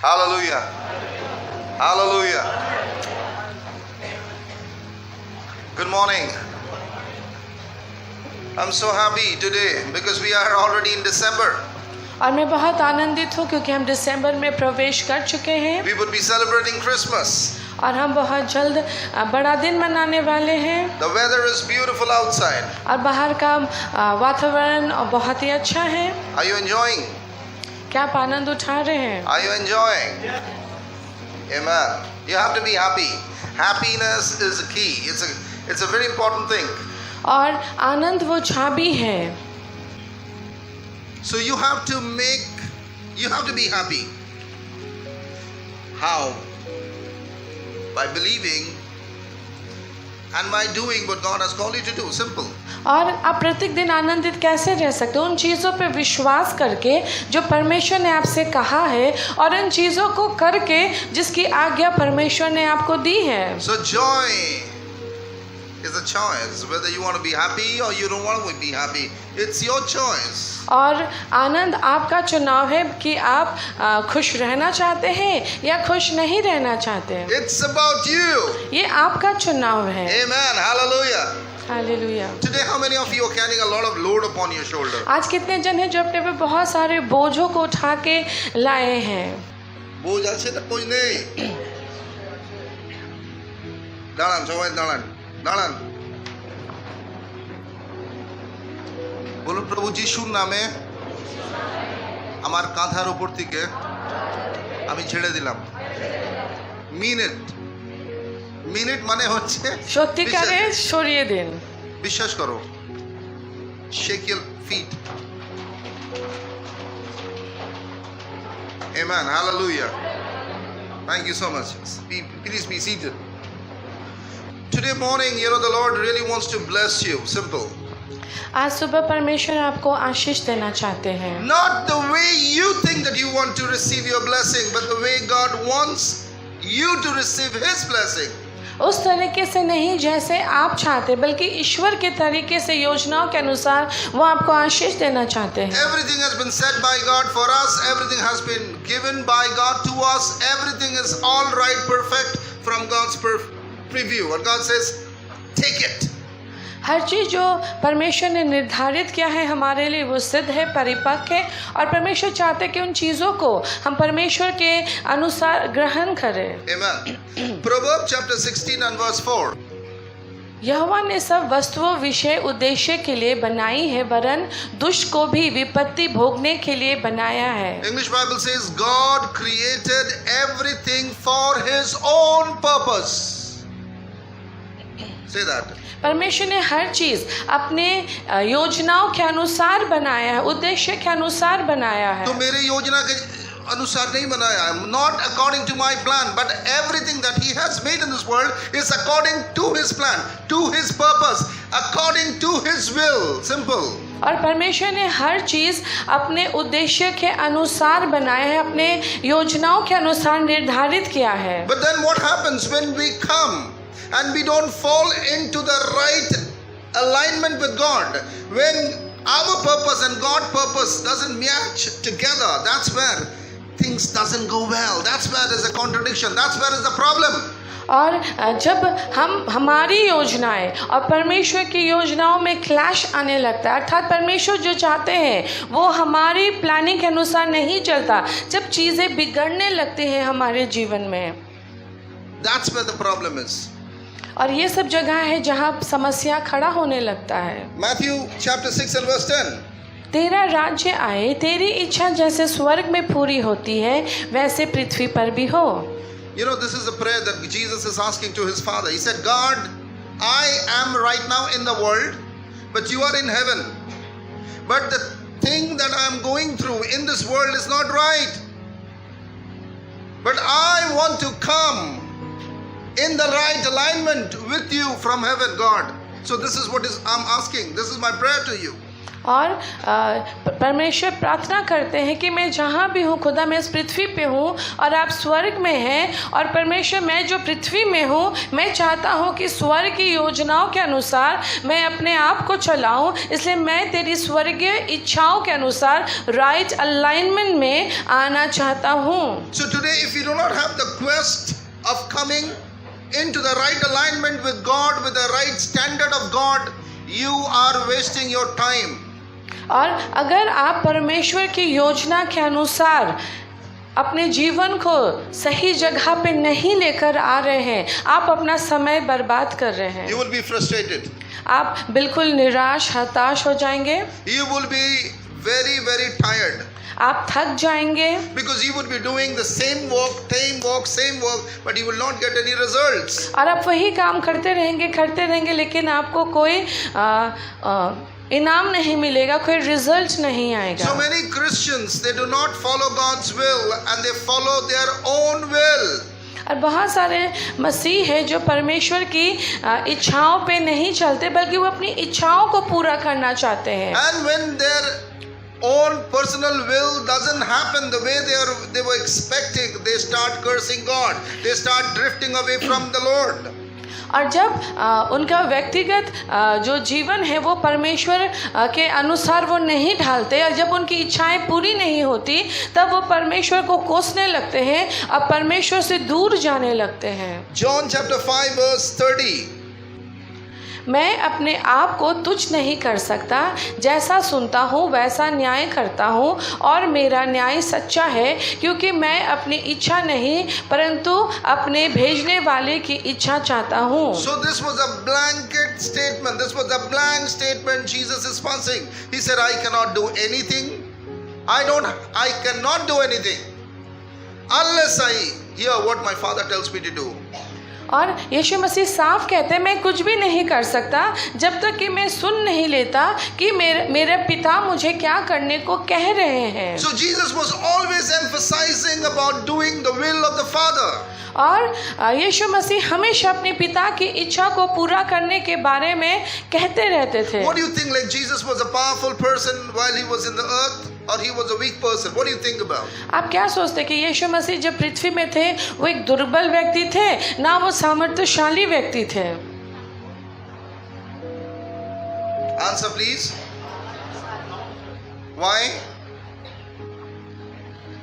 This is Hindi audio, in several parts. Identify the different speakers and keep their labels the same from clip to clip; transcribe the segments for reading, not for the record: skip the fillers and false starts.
Speaker 1: Hallelujah. Hallelujah. Good morning. I'm so happy today because we are already in December.
Speaker 2: और मैं बहुत आनंदित हूँ क्योंकि हम दिसंबर में प्रवेश कर चुके हैं
Speaker 1: We would be celebrating Christmas.
Speaker 2: और हम बहुत जल्द बड़ा दिन मनाने वाले हैं।
Speaker 1: The weather is beautiful outside.
Speaker 2: और बाहर का वातावरण बहुत ही अच्छा है।
Speaker 1: Are you enjoying?
Speaker 2: क्या आप आनंद उठा रहे हैं?
Speaker 1: Are you enjoying? Amen. You have to be happy. Happiness is a key. It's a very important thing.
Speaker 2: और आनंद वो चाबी है।
Speaker 1: So you have to be happy. How? By believing and by doing what God has called you to do. Simple.
Speaker 2: और आप प्रत्येक दिन आनंदित कैसे रह सकते हो? उन चीज़ों पे विश्वास करके जो परमेश्वर ने आपसे कहा है और उन चीज़ों को करके जिसकी आज्ञा परमेश्वर ने आपको दी है।
Speaker 1: So joy is a choice. Whether you want to be happy or you don't want to be happy, it's your choice.
Speaker 2: और आनंद आपका चुनाव है कि आप खुश रहना चाहते हैं या खुश नहीं रहना चाहते हैं।
Speaker 1: It's about you.
Speaker 2: ये आपका चुनाव है।
Speaker 1: Amen. Hallelujah.
Speaker 2: Hallelujah.
Speaker 1: Today, how many of you are carrying a lot of load upon your shoulder?
Speaker 2: आज कितने जन हैं जो अपने पे बहुत सारे बोझों को उठा के लाए हैं?
Speaker 1: बोझ আছে না बोझ নেই দাঁড়ান সবাই দাঁড়ান বলুন প্রভু যিশুর নামে আমার কাঁধার উপর থেকে আমি ছেড়ে দিলাম মিনিট মানে হচ্ছে
Speaker 2: সত্যিকারে সরিয়ে দিন।
Speaker 1: বিশ্বাস করো shake your feet. Amen. Hallelujah. Thank you so much. Please be seated. Today morning, the Lord really wants to bless you. Simple.
Speaker 2: आज सुबह परमेश्वर आपको आशीष देना चाहते हैं।
Speaker 1: Not the way you think that you want to receive your blessing, but the way God wants you to receive His blessing.
Speaker 2: उस तरीके से नहीं जैसे आप चाहते, बल्कि ईश्वर के तरीके से योजनाओं के अनुसार वो आपको आशीष देना चाहते हैं।
Speaker 1: Everything has been said by God for us. Everything has been given by God to us. Everything is all right, perfect from God's preview. And God says, take it.
Speaker 2: हर चीज़ जो परमेश्वर ने निर्धारित किया है हमारे लिए वो सिद्ध है, परिपक्व है और परमेश्वर चाहते हैं कि उन चीज़ों को हम परमेश्वर के अनुसार ग्रहण करें।
Speaker 1: Amen. Proverbs chapter 16 and verse 4.
Speaker 2: यहोवा ने सब वस्तुओं विषय उद्देश्य के लिए बनाई है, वरन दुष्ट को भी विपत्ति भोगने के लिए बनाया है।
Speaker 1: English Bible says God created everything for His own purpose. Say that.
Speaker 2: परमेश्वर ने हर चीज़ अपने योजनाओं के अनुसार बनाया है, उद्देश्य के अनुसार बनाया है।
Speaker 1: तो मेरे योजना के अनुसार नहीं बनाया है, not according to my plan, but everything that He has made in this world is according to His plan, to His purpose, according to His will. Simple.
Speaker 2: और परमेश्वर ने हर चीज़ अपने उद्देश्य के अनुसार बनाया है, अपने योजनाओं के अनुसार निर्धारित किया है।
Speaker 1: But then what happens when we come and we don't fall into the right alignment with God? When our purpose and God's purpose doesn't match together, that's where things doesn't go well. That's where there's a contradiction. That's where is the problem.
Speaker 2: और जब हमारी योजनाएं और परमेश्वर की योजनाओं में क्लैश आने लगता है, अर्थात परमेश्वर जो चाहते हैं वो हमारी प्लानिंग के अनुसार नहीं चलता, जब चीज़ें बिगड़ने लगती हैं हमारे जीवन में,
Speaker 1: That's where the problem is.
Speaker 2: और ये सब जगह है जहाँ समस्या खड़ा होने लगता है।
Speaker 1: Matthew chapter 6 and verse 10.
Speaker 2: तेरा राज्य आए, तेरी इच्छा जैसे स्वर्ग में पूरी होती है वैसे पृथ्वी पर भी हो।
Speaker 1: This is a prayer that Jesus is asking to His Father. He said, God, I am right now in the world, but you are in heaven. But the thing that I am going through in this world is not right. But I want to come in the right alignment with you from heaven, God. So this is what I'm asking. This is my prayer to you.
Speaker 2: और परमेश्वर प्रार्थना करते हैं कि मैं जहाँ भी हूँ खुदा, मैं इस पृथ्वी पे हूँ और आप स्वर्ग में हैं, और परमेश्वर मैं जो पृथ्वी में हूँ, मैं चाहता हूँ कि स्वर्ग की योजनाओं के अनुसार मैं अपने आप को चलाऊँ, इसलिए मैं तेरी स्वर्गीय इच्छाओं के अनुसार राइट अलाइनमेंट में आना चाहता हूँ।
Speaker 1: So today, if you do not have the quest of coming into the right alignment with God, with the right standard of God, you are wasting your time.
Speaker 2: और अगर आप परमेश्वर की योजना के अनुसार अपने जीवन को सही जगह पे नहीं लेकर आ रहे हैं, आप अपना समय बर्बाद कर रहे हैं।
Speaker 1: You will be frustrated.
Speaker 2: आप बिल्कुल निराश, हताश हो जाएंगे।
Speaker 1: You will be very, very tired.
Speaker 2: आप थक जाएंगे,
Speaker 1: Because you would be doing the same work, but you will not get any results.
Speaker 2: और आप वही काम करते रहेंगे, लेकिन आपको कोई इनाम नहीं मिलेगा, कोई रिजल्ट नहीं आएगा।
Speaker 1: So many Christians, they do not follow God's will and they follow their own will.
Speaker 2: और बहुत सारे मसीह हैं जो परमेश्वर की इच्छाओं पे नहीं चलते, बल्कि वो अपनी इच्छाओं को पूरा करना चाहते हैं।
Speaker 1: And when their own personal will doesn't happen the way they were expecting, they start cursing God. They start drifting away from the Lord.
Speaker 2: और जब उनका व्यक्तिगत जो जीवन है वो परमेश्वर के अनुसार वो नहीं ढालते, और जब उनकी इच्छाएं पूरी नहीं होती, तब वो परमेश्वर को कोसने लगते हैं और परमेश्वर से दूर जाने लगते हैं।
Speaker 1: John chapter 5 verse 30.
Speaker 2: मैं अपने आप को तुच्छ नहीं कर सकता, जैसा सुनता हूँ वैसा न्याय करता हूँ, और मेरा न्याय सच्चा है, क्योंकि मैं अपनी इच्छा नहीं परंतु अपने भेजने वाले की इच्छा चाहता हूँ।
Speaker 1: So this was a blanket statement. This was a blank statement Jesus is passing. He said, I cannot do anything. I cannot do anything unless I hear what my Father tells me to do.
Speaker 2: और यीशु मसीह साफ कहते हैं, मैं कुछ भी नहीं कर सकता जब तक कि मैं सुन नहीं लेता कि मेरे पिता मुझे क्या करने को कह रहे हैं।
Speaker 1: So Jesus was always emphasizing about doing the will of the Father.
Speaker 2: और यीशु मसीह हमेशा अपने पिता की इच्छा को पूरा करने के बारे में कहते रहते थे।
Speaker 1: What do you think? Like Jesus was a powerful person while he was in the earth, or he was a weak person? What do you think about?
Speaker 2: आप क्या सोचते कि यीशु मसीह जब पृथ्वी में थे वो एक दुर्बल व्यक्ति थे, ना वो सामर्थ्यशाली व्यक्ति थे?
Speaker 1: Answer please. Why?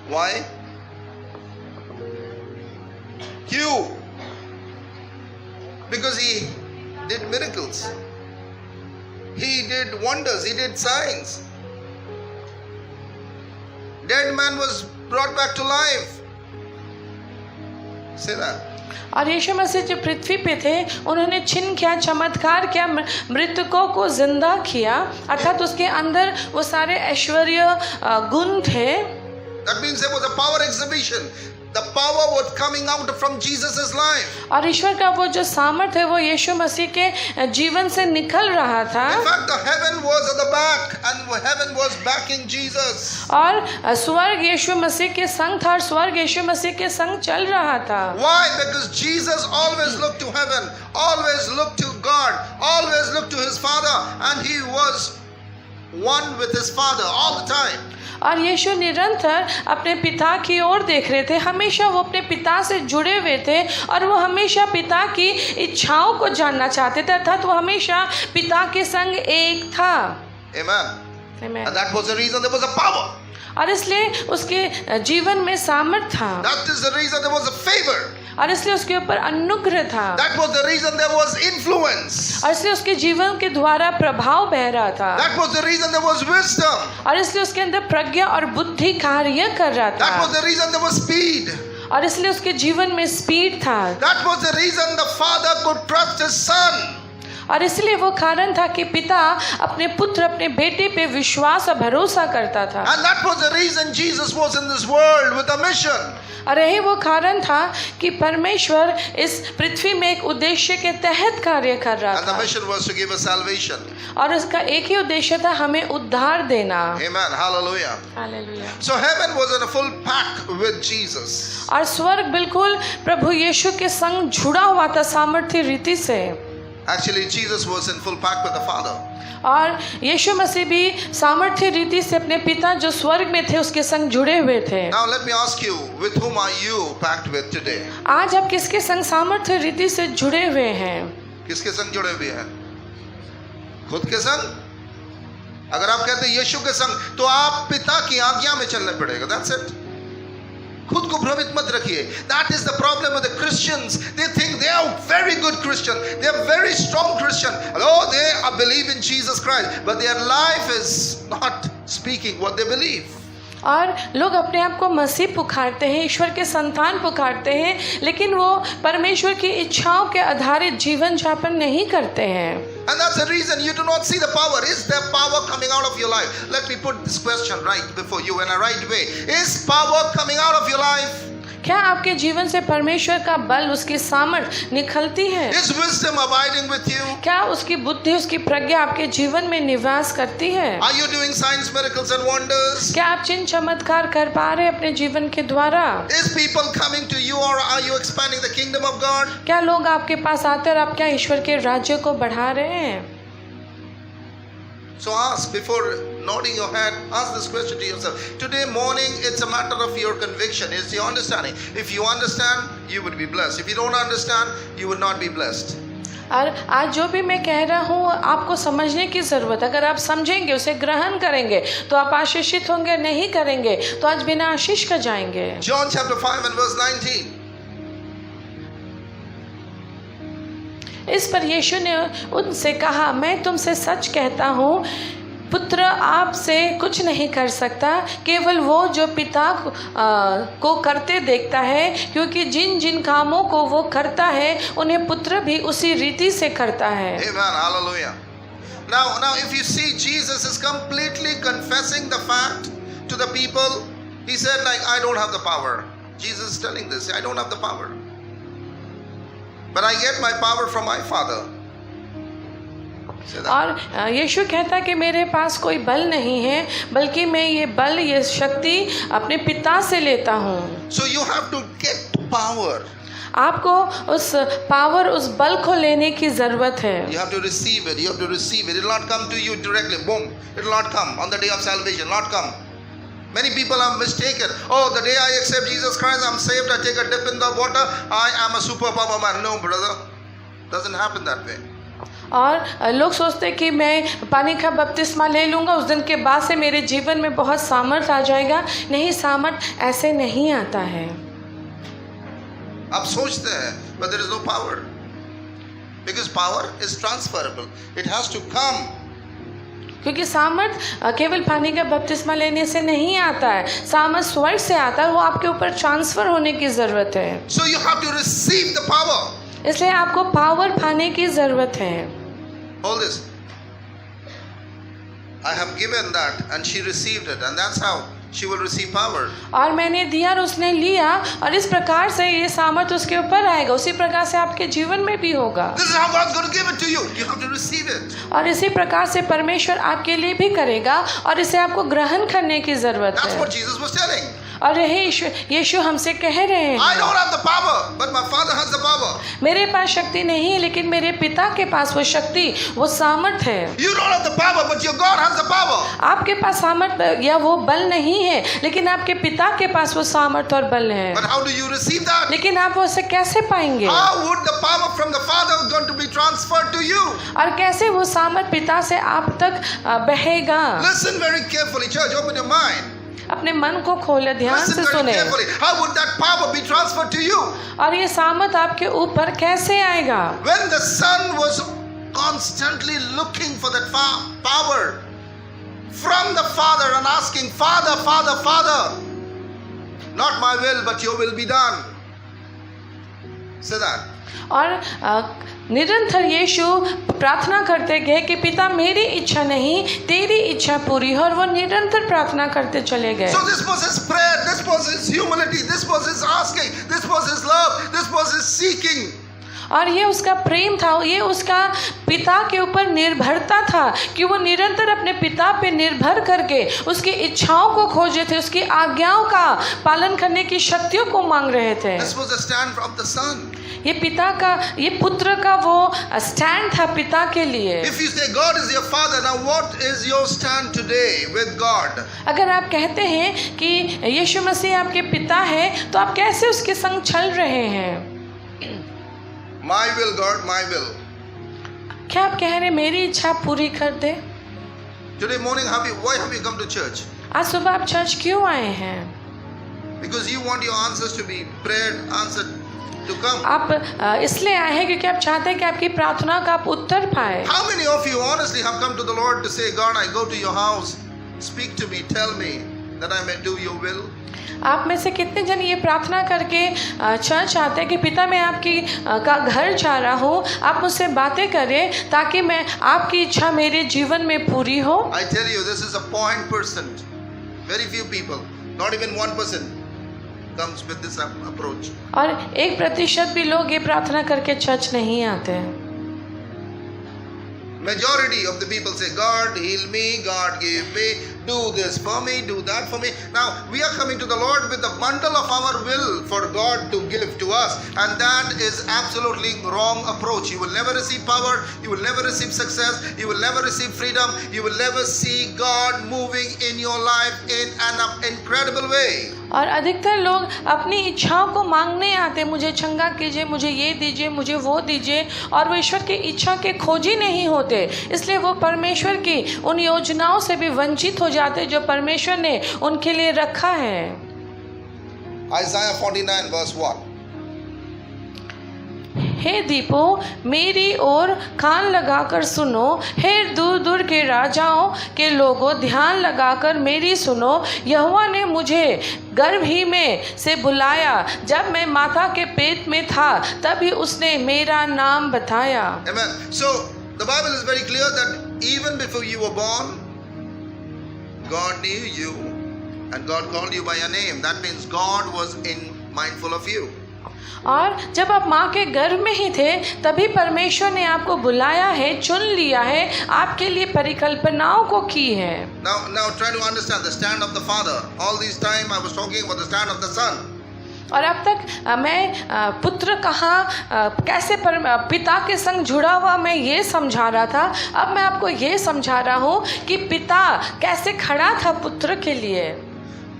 Speaker 1: Why? Q. Because he did miracles. He did wonders. He did signs. Dead man was brought back to life. Say that.
Speaker 2: और यीशु मसीह जब पृथ्वी पे थे उन्होंने चिन्ह किया, चमत्कार किया, मृतकों को जिंदा किया, अर्थात उसके अंदर वो सारे ऐश्वर्य गुण थे।
Speaker 1: That means there was a power exhibition. The power was coming out from Jesus' life.
Speaker 2: और ईश्वर का वो जो सामर्थ है वो यीशु मसीह के जीवन से निकल रहा था।
Speaker 1: In fact, the heaven was at the back and heaven was backing Jesus.
Speaker 2: और स्वर्ग यीशु मसीह के संग था और स्वर्ग यीशु मसीह के संग चल रहा था।
Speaker 1: Why? Because Jesus always looked to heaven, always looked to God, always looked to his Father, and he was one with his Father all the time.
Speaker 2: और यीशु निरंतर अपने पिता की ओर देख रहे थे, हमेशा वो अपने पिता से जुड़े हुए थे और वो हमेशा पिता की इच्छाओं को जानना चाहते थे, अर्थात वो हमेशा पिता के संग एक था।
Speaker 1: Amen.
Speaker 2: Amen.
Speaker 1: And that was the reason there was a power.
Speaker 2: और इसलिए उसके जीवन में सामर्थ था।
Speaker 1: That is the reason there was a favor.
Speaker 2: और इसलिए उसके ऊपर अनुग्रह था।
Speaker 1: That was the reason there was influence.
Speaker 2: और इसलिए उसके जीवन के द्वारा प्रभाव बह रहा था।
Speaker 1: That was the reason there was wisdom.
Speaker 2: और इसलिए उसके अंदर प्रज्ञा और बुद्धि कार्य कर रहा था।
Speaker 1: That was the reason there was speed.
Speaker 2: और इसलिए उसके जीवन में स्पीड था।
Speaker 1: That was the reason the father could trust his son.
Speaker 2: और इसलिए वो कारण था कि पिता अपने पुत्र, अपने बेटे पे विश्वास और भरोसा करता था।
Speaker 1: And that was the reason Jesus was in this world with a mission.
Speaker 2: और यही वो कारण था कि परमेश्वर इस पृथ्वी में एक उद्देश्य के तहत कार्य कर रहा
Speaker 1: And the
Speaker 2: था।
Speaker 1: mission was to give us salvation.
Speaker 2: और उसका एक ही उद्देश्य था, हमें उद्धार देना।
Speaker 1: Amen. Hallelujah.
Speaker 2: Hallelujah.
Speaker 1: So heaven was in a full pack with Jesus.
Speaker 2: और स्वर्ग बिल्कुल प्रभु यीशु के संग जुड़ा हुआ था सामर्थ्य रीति से।
Speaker 1: Actually, Jesus was in full pack with the Father.
Speaker 2: और यीशु मसीह भी सामर्थ्य रीति से अपने पिता जो स्वर्ग में थे उसके संग जुड़े हुए थे।
Speaker 1: Now let me ask you, with whom are you packed with today?
Speaker 2: आज आप किसके संग सामर्थ्य रीति से जुड़े हुए हैं?
Speaker 1: किसके संग जुड़े हुए हैं? खुद के संग? अगर आप कहते हैं यीशु के संग, तो आप पिता की आज्ञा में चलने पड़ेगा। That's it. खुद को भ्रमित मत रखिए। That is the problem with the Christians. They think they are very good Christian. They are very strong Christian. Oh, they believe in Jesus Christ, but their life is not speaking what they believe.
Speaker 2: और लोग अपने आप को मसीह पुकारते हैं, ईश्वर के संतान पुकारते हैं, लेकिन वो परमेश्वर की इच्छाओं के आधारित जीवन यापन नहीं करते हैं।
Speaker 1: And that's the reason you do not see the power. Is there power coming out of your life? Let me put this question right before you in a right way. Is power coming out of your life?
Speaker 2: क्या आपके जीवन से परमेश्वर का बल, उसकी सामर्थ्य निकलती है?
Speaker 1: Is wisdom abiding with you?
Speaker 2: क्या उसकी बुद्धि, उसकी प्रज्ञा आपके जीवन में निवास करती है?
Speaker 1: Are you doing signs, miracles and wonders?
Speaker 2: क्या आप चिन्ह चमत्कार कर पा रहे हैं अपने जीवन के द्वारा?
Speaker 1: Is people coming to you or are you expanding the kingdom of God?
Speaker 2: क्या लोग आपके पास आते हैं और आप क्या ईश्वर के राज्य को बढ़ा रहे हैं?
Speaker 1: So ask, before nodding your head, ask this question to yourself. Today morning, it's a matter of your conviction. It's your understanding. If you understand, you would be blessed. If you don't understand, you would not be blessed.
Speaker 2: और आज जो भी मैं कह रहा हूँ आपको समझने की ज़रूरत है। अगर आप समझेंगे, उसे ग्रहण करेंगे, तो आप आशीषित होंगे। नहीं करेंगे तो आज बिना आशीष का जाएंगे।
Speaker 1: John chapter 5 and verse 19.
Speaker 2: इस पर यीशु ने उनसे कहा, मैं तुमसे सच कहता हूँ, पुत्र आपसे कुछ नहीं कर सकता, केवल वो जो पिता को करते देखता है, क्योंकि जिन जिन कामों को वो करता है उन्हें पुत्र भी उसी रीति से करता है।
Speaker 1: Amen. Hallelujah. Now, if you see, Jesus is completely confessing the fact to the people. He said, like, I don't have the power. Jesus is telling this, I don't have the power. But I get my power from my Father.
Speaker 2: और यीशु कहता है कि मेरे पास कोई बल नहीं है, बल्कि मैं ये बल, ये शक्ति अपने पिता से लेता हूँ।
Speaker 1: So you have to get power.
Speaker 2: आपको उस पावर, उस बल को लेने की जरूरत है।
Speaker 1: You have to receive it. You have to receive it. It will not come to you directly. Boom. It will not come on the day of salvation. Not come. Many people are mistaken. Oh, the day I accept Jesus Christ, I'm saved. I take a dip in the water. I am a superpower man. No, brother. Doesn't happen that way.
Speaker 2: और लोग सोचते हैं कि मैं पानी का बपतिस्मा ले लूँगा, उस दिन के बाद से मेरे जीवन में बहुत सामर्थ आ जाएगा। नहीं, सामर्थ ऐसे नहीं आता है।
Speaker 1: आप सोचते हैं, but there is no power. Because power is transferable. It has to come.
Speaker 2: क्योंकि सामर्थ केवल पानी का बपतिस्मा लेने से नहीं आता है, सामर्थ स्वर्ग से आता है, वो आपके ऊपर ट्रांसफर होने की ज़रूरत है।
Speaker 1: So you have to receive the power.
Speaker 2: इसलिए आपको पावर पाने की ज़रूरत है।
Speaker 1: Hold this. I have given that and she received it, and that's how she will receive power.
Speaker 2: और मैंने दिया और उसने लिया, और इस प्रकार से ये सामर्थ उसके ऊपर आएगा। उसी प्रकार से आपके जीवन में भी होगा।
Speaker 1: This is how God's going to give it to you. You have to receive it.
Speaker 2: और इसी प्रकार से परमेश्वर आपके लिए भी करेगा, और इसे आपको ग्रहण करने की जरूरत
Speaker 1: That's
Speaker 2: है।
Speaker 1: what Jesus was telling.
Speaker 2: और यीशु हमसे कह रहे हैं,
Speaker 1: I don't have the power, but my Father has the power.
Speaker 2: मेरे पास शक्ति नहीं है, लेकिन मेरे पिता के पास वो शक्ति, वो सामर्थ है।
Speaker 1: You don't have the power, but your God has the power.
Speaker 2: आपके पास सामर्थ या वो बल नहीं है, लेकिन आपके पिता के पास वो सामर्थ और बल है।
Speaker 1: But how do you receive that?
Speaker 2: लेकिन आप उसे कैसे पाएंगे?
Speaker 1: How would the power from the Father going to be transferred to you?
Speaker 2: और कैसे वो सामर्थ पिता से आप तक बहेगा?
Speaker 1: Listen very carefully, church. Open your mind.
Speaker 2: अपने मन को खोले, ध्यान
Speaker 1: Listen
Speaker 2: से
Speaker 1: very
Speaker 2: सुने।
Speaker 1: carefully. How would that power be transferred to you?
Speaker 2: और ये सामर्थ आपके ऊपर कैसे आएगा?
Speaker 1: When the Son was constantly looking for that power from the Father and asking, Father, Father, Father, not my will, but your will be done. Say that.
Speaker 2: और निरंतर यीशु प्रार्थना करते गए कि पिता, मेरी इच्छा नहीं, तेरी इच्छा पूरी हो, और वो निरंतर प्रार्थना करते चले गए।
Speaker 1: So this was his prayer, this was his humility, this was his asking, this was his love, this was his seeking.
Speaker 2: और ये उसका प्रेम था, ये उसका पिता के ऊपर निर्भरता था कि वो निरंतर अपने पिता पे निर्भर करके उसकी इच्छाओं को खोजे थे, उसकी आज्ञाओं का पालन करने की शक्तियों को मांग रहे थे।
Speaker 1: This was the stand of the Son.
Speaker 2: ये पिता का, ये पुत्र का वो स्टैंड था पिता के लिए।
Speaker 1: If you say God is your father, now what is your stand today with God?
Speaker 2: अगर आप कहते हैं कि यीशु मसीह आपके पिता है, तो आप कैसे उसके संग चल रहे हैं?
Speaker 1: My will, God, my will.
Speaker 2: क्या आप कह रहे मेरी इच्छा पूरी कर दे?
Speaker 1: Today morning, why have you come to church?
Speaker 2: आज सुबह आप चर्च क्यों आए हैं?
Speaker 1: Because you want your answers to be prayed, answered, to come.
Speaker 2: आप इसलिए आए हैं क्योंकि आप चाहते हैं कि आपकी प्रार्थना का आप उत्तर पाए।
Speaker 1: How many of you honestly have come to the Lord to say, God, I go to your house, speak to me, tell me that I may do your will?
Speaker 2: आप में से कितने जन ये प्रार्थना करके चर्च आते हैं कि पिता मैं आपकी का घर जा रहा हूँ, आप मुझसे बातें करें ताकि मैं आपकी इच्छा मेरे जीवन में पूरी हो?
Speaker 1: I tell you, this is a 0.%. Very few people, not even 1%, comes with this approach.
Speaker 2: और 1% भी लोग ये प्रार्थना करके चर्च नहीं आते हैं।
Speaker 1: Majority of the people say, God heal me, God give me, do this for me, do that for me. Now we are coming to the Lord with a bundle of our will for God to give to us, and that is absolutely wrong approach. You will never receive power, you will never receive success, you will never receive freedom, you will never see God moving in your life in an incredible way.
Speaker 2: और अधिकतर लोग अपनी इच्छाओं को मांगने आते, मुझे चंगा कीजिए, मुझे ये दीजिए, मुझे वो दीजिए, और वो ईश्वर की इच्छा के खोजी नहीं होते, इसलिए वो परमेश्वर की उन योजनाओं से भी वंचित हो जाते जो परमेश्वर ने उनके लिए रखा है।
Speaker 1: Isaiah 49 verse 1.
Speaker 2: हे दीपो मेरी ओर कान लगाकर सुनो, हे दूर दूर के राजाओं के लोगों ध्यान लगाकर मेरी सुनो। यहोवा ने मुझे गर्भ ही में से बुलाया, जब मैं माता के पेट में था तभी उसने मेरा नाम बताया।
Speaker 1: Amen. So the Bible is very clear that even before you were born, God knew you and God called you by your name. That means God was mindful of you.
Speaker 2: और जब आप माँ के गर्भ में ही थे तभी परमेश्वर ने आपको बुलाया है, चुन लिया है, आपके लिए परिकल्पनाओं को की है।
Speaker 1: Now try to understand the stand of the Father. All this time I was talking about the stand of the Son.
Speaker 2: और अब तक मैं पुत्र कहाँ कैसे पिता के संग जुड़ा हुआ मैं ये समझा रहा था, अब मैं आपको ये समझा रहा हूँ कि पिता कैसे खड़ा था पुत्र के लिए।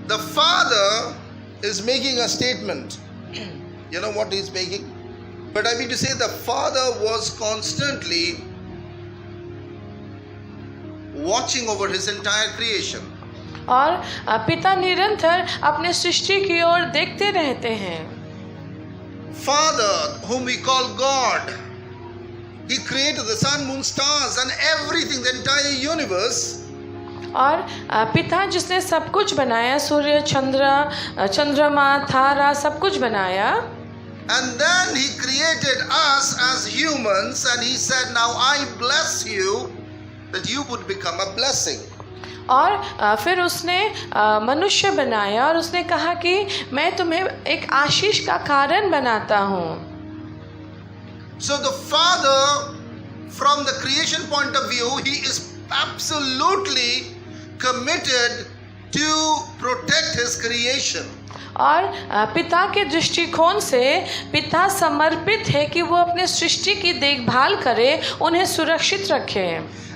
Speaker 1: The Father is making a statement. You know what he's making? But I mean to say the Father was constantly watching over his entire creation.
Speaker 2: और पिता निरंतर अपने सृष्टि की ओर देखते रहते हैं।
Speaker 1: Father, whom we call God, he created the sun, moon, stars and everything, the entire universe.
Speaker 2: और पिता जिसने सब कुछ बनाया, सूर्य, चंद्रमा, तारा, सब कुछ बनाया।
Speaker 1: And then he created us as humans and he said, now I bless you that you would become a blessing.
Speaker 2: और फिर उसने मनुष्य बनाया और उसने कहा कि मैं तुम्हें एक आशीष का कारण बनाता हूँ।
Speaker 1: So the Father, from the creation point of view, he is absolutely committed to protect his creation.
Speaker 2: और पिता के दृष्टिकोण से पिता समर्पित है कि वो अपने सृष्टि की देखभाल करे, उन्हें सुरक्षित रखे।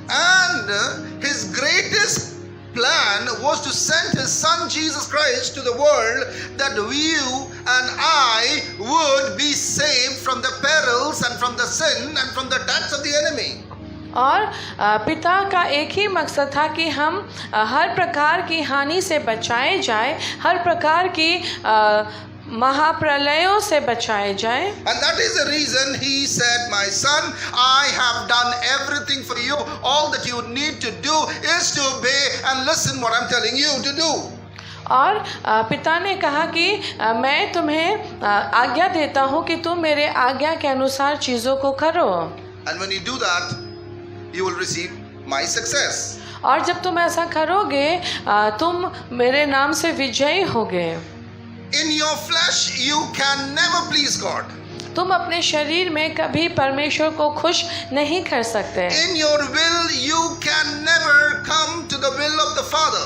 Speaker 1: And his greatest plan was to send his son Jesus Christ to the world that you and I would be saved from the perils and from the sin and from the attacks of the enemy.
Speaker 2: और पिता का एक ही मकसद था कि हम हर प्रकार की हानि से बचाए जाए, हर प्रकार की महाप्रलयों से बचाए जाए।
Speaker 1: And that is the reason he said, my son, I have done everything for you. All that you need to do is to obey and listen what I'm telling you to do.
Speaker 2: और पिता ने कहा कि मैं तुम्हें आज्ञा देता हूँ कि तुम मेरे आज्ञा के अनुसार चीज़ों को करो।
Speaker 1: And when you do that, you will receive my success.
Speaker 2: और जब तुम ऐसा करोगे तुम मेरे नाम से विजयी होगे।
Speaker 1: In your flesh you can never please God.
Speaker 2: तुम अपने शरीर में कभी परमेश्वर को खुश नहीं कर सकते।
Speaker 1: In your will you can never come to the will of the Father.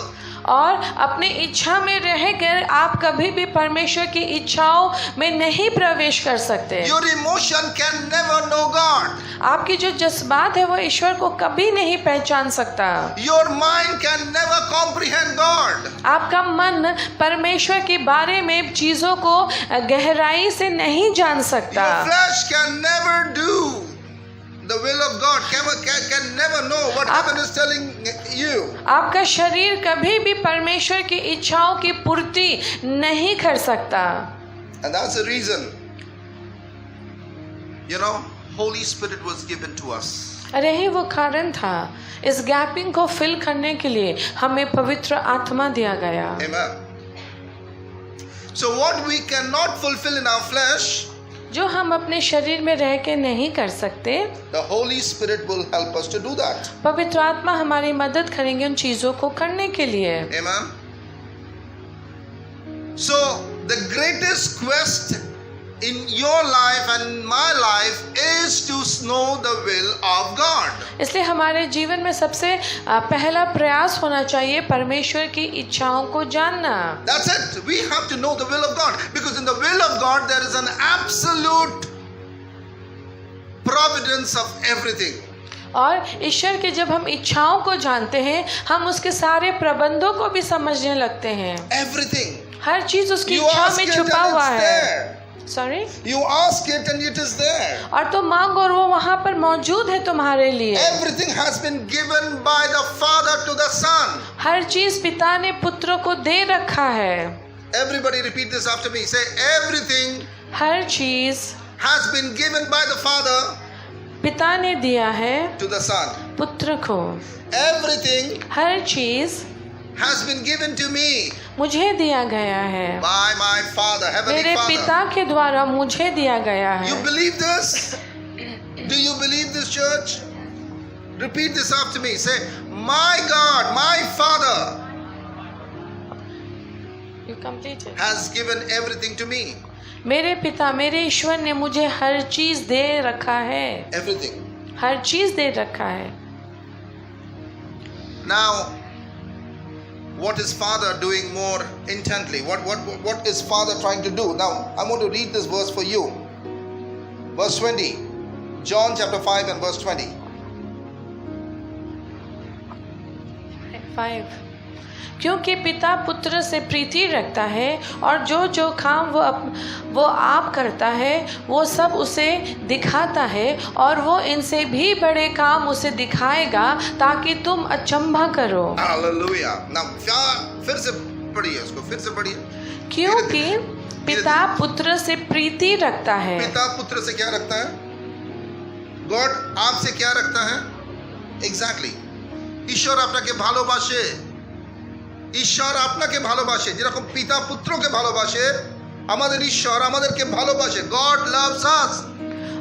Speaker 2: और अपनी इच्छा में रहकर आप कभी भी परमेश्वर की इच्छाओं में नहीं प्रवेश कर सकते।
Speaker 1: Your emotion can never know God.
Speaker 2: आपकी जो जज्बात है वो ईश्वर को कभी नहीं पहचान सकता।
Speaker 1: Your mind can never comprehend God.
Speaker 2: आपका मन परमेश्वर के बारे में चीजों को गहराई से नहीं जान सकता।
Speaker 1: Your flesh can never do the will of God. Can never know what heaven is telling you.
Speaker 2: आपका शरीर कभी भी परमेश्वर की इच्छाओं की पूर्ति नहीं कर सकता।
Speaker 1: And that's the reason, Holy Spirit was given to us.
Speaker 2: अरे ही वो कारण था, इस गैपिंग को फिल करने के लिए हमें पवित्र आत्मा दिया गया।
Speaker 1: Amen. So what we cannot fulfill in our flesh,
Speaker 2: जो हम अपने शरीर में रह के नहीं कर सकते,
Speaker 1: the Holy Spirit will help us to do that.
Speaker 2: पवित्र आत्मा हमारी मदद करेंगे उन चीजों को करने के लिए।
Speaker 1: Amen. So the greatest quest in your life and my life is to know the will of God.
Speaker 2: इसलिए हमारे जीवन में सबसे पहला प्रयास होना चाहिए परमेश्वर की इच्छाओं को जानना।
Speaker 1: That's it. We have to know the will of God, because in the will of God there is an absolute providence of everything.
Speaker 2: और ईश्वर के जब हम इच्छाओं को जानते हैं, हम उसके सारे प्रबंधों को भी समझने लगते हैं।
Speaker 1: Everything.
Speaker 2: हर चीज उसकी
Speaker 1: You
Speaker 2: इच्छा
Speaker 1: ask
Speaker 2: में
Speaker 1: it
Speaker 2: छुपा
Speaker 1: and
Speaker 2: हुआ
Speaker 1: it's
Speaker 2: है।
Speaker 1: there.
Speaker 2: Sorry,
Speaker 1: You ask it and it is there.
Speaker 2: और तो मांग और वो वहाँ पर मौजूद है तुम्हारे लिए।
Speaker 1: Everything has been given by the Father to the Son.
Speaker 2: हर चीज पिता ने पुत्र को दे रखा है।
Speaker 1: Everybody repeat this after me. Say, everything
Speaker 2: हर चीज
Speaker 1: has been given by the Father
Speaker 2: पिता ने दिया है
Speaker 1: to the Son.
Speaker 2: पुत्र को।
Speaker 1: Everything
Speaker 2: हर चीज
Speaker 1: has been given to me
Speaker 2: मुझे दिया गया है,
Speaker 1: by my Father, Heavenly
Speaker 2: मेरे
Speaker 1: Father.
Speaker 2: पिता के द्वारा मुझे दिया गया
Speaker 1: You
Speaker 2: है।
Speaker 1: believe this? Do you believe this, church? Repeat this after me. Say, my God, my Father
Speaker 2: You completed.
Speaker 1: has given everything to me.
Speaker 2: मेरे पिता, मेरे ईश्वर ने मुझे हर चीज दे रखा है,
Speaker 1: Everything.
Speaker 2: हर चीज दे रखा है।
Speaker 1: Now, what is Father doing more intently? What is Father trying to do? Now, I want to read this verse for you. Verse 20. John chapter 5 and verse 20.
Speaker 2: 5 क्योंकि पिता पुत्र से प्रीति रखता है और जो काम वो आप करता है वो सब उसे दिखाता है, और वो इनसे भी बड़े काम उसे दिखाएगा ताकि तुम अचंभा करो।
Speaker 1: Hallelujah. Now, फिर से पढ़िए उसको, फिर से पढ़िए।
Speaker 2: क्योंकि पिता पुत्र से प्रीति रखता है।
Speaker 1: पिता पुत्र से क्या रखता है? गॉड आपसे क्या रखता है? Exactly. ঈশ্বর আপনাকে ভালোবাসে। ঈশ্বর আপনাকে ভালোবাসে, যেরকম পিতা পুত্রকে ভালোবাসে, আমাদের ঈশ্বর আমাদেরকে ভালোবাসে। God loves us.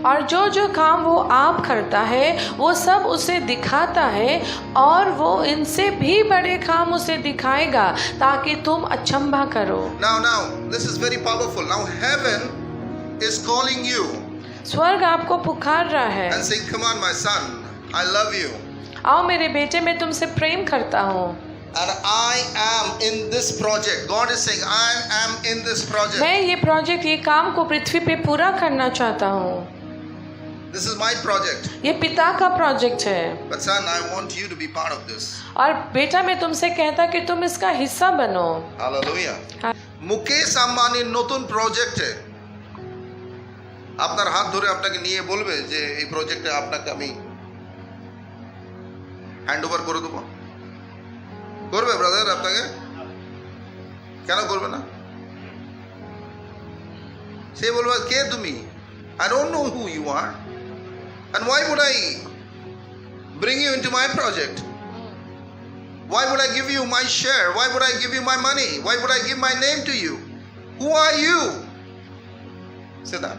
Speaker 2: और जो काम वो आप करता है वो सब उसे दिखाता है, और वो इनसे भी बड़े काम उसे दिखाएगा ताकि तुम अचंभा करो।
Speaker 1: Now, this is very powerful. Now, heaven is calling you
Speaker 2: स्वर्ग आपको पुकार रहा है
Speaker 1: and saying, "Come on, my son, I love you,
Speaker 2: आओ मेरे बेटे, मैं तुमसे प्रेम करता हूँ,
Speaker 1: and I am in this project." God is saying, "I am in this project.
Speaker 2: मैं ये प्रोजेक्ट, ये काम को पृथ्वी पे पूरा करना चाहता हूँ।
Speaker 1: This is my project.
Speaker 2: ये पिता का प्रोजेक्ट है,
Speaker 1: But son, I want you to be part of this."
Speaker 2: और बेटा मैं तुमसे कहता कि तुम इसका हिस्सा बनो।
Speaker 1: Hallelujah.
Speaker 2: हाँ।
Speaker 1: মুকেশ আম্বানির নতুন প্রজেক্টে আপনার হাত ধরে আপনাকে নিয়ে বলবে যে এই প্রজেক্টে আপনাকে আমি হ্যান্ড ওভার করে দেবো, করবে ব্রাদার? আপনাকে কেন করবে না? সে বলবে, কে তুমি? I don't know who you are, and why would I bring you into my project? Why would I give you my share? Why would I give you my money? Why would I give my name to you? Who are you? Say that.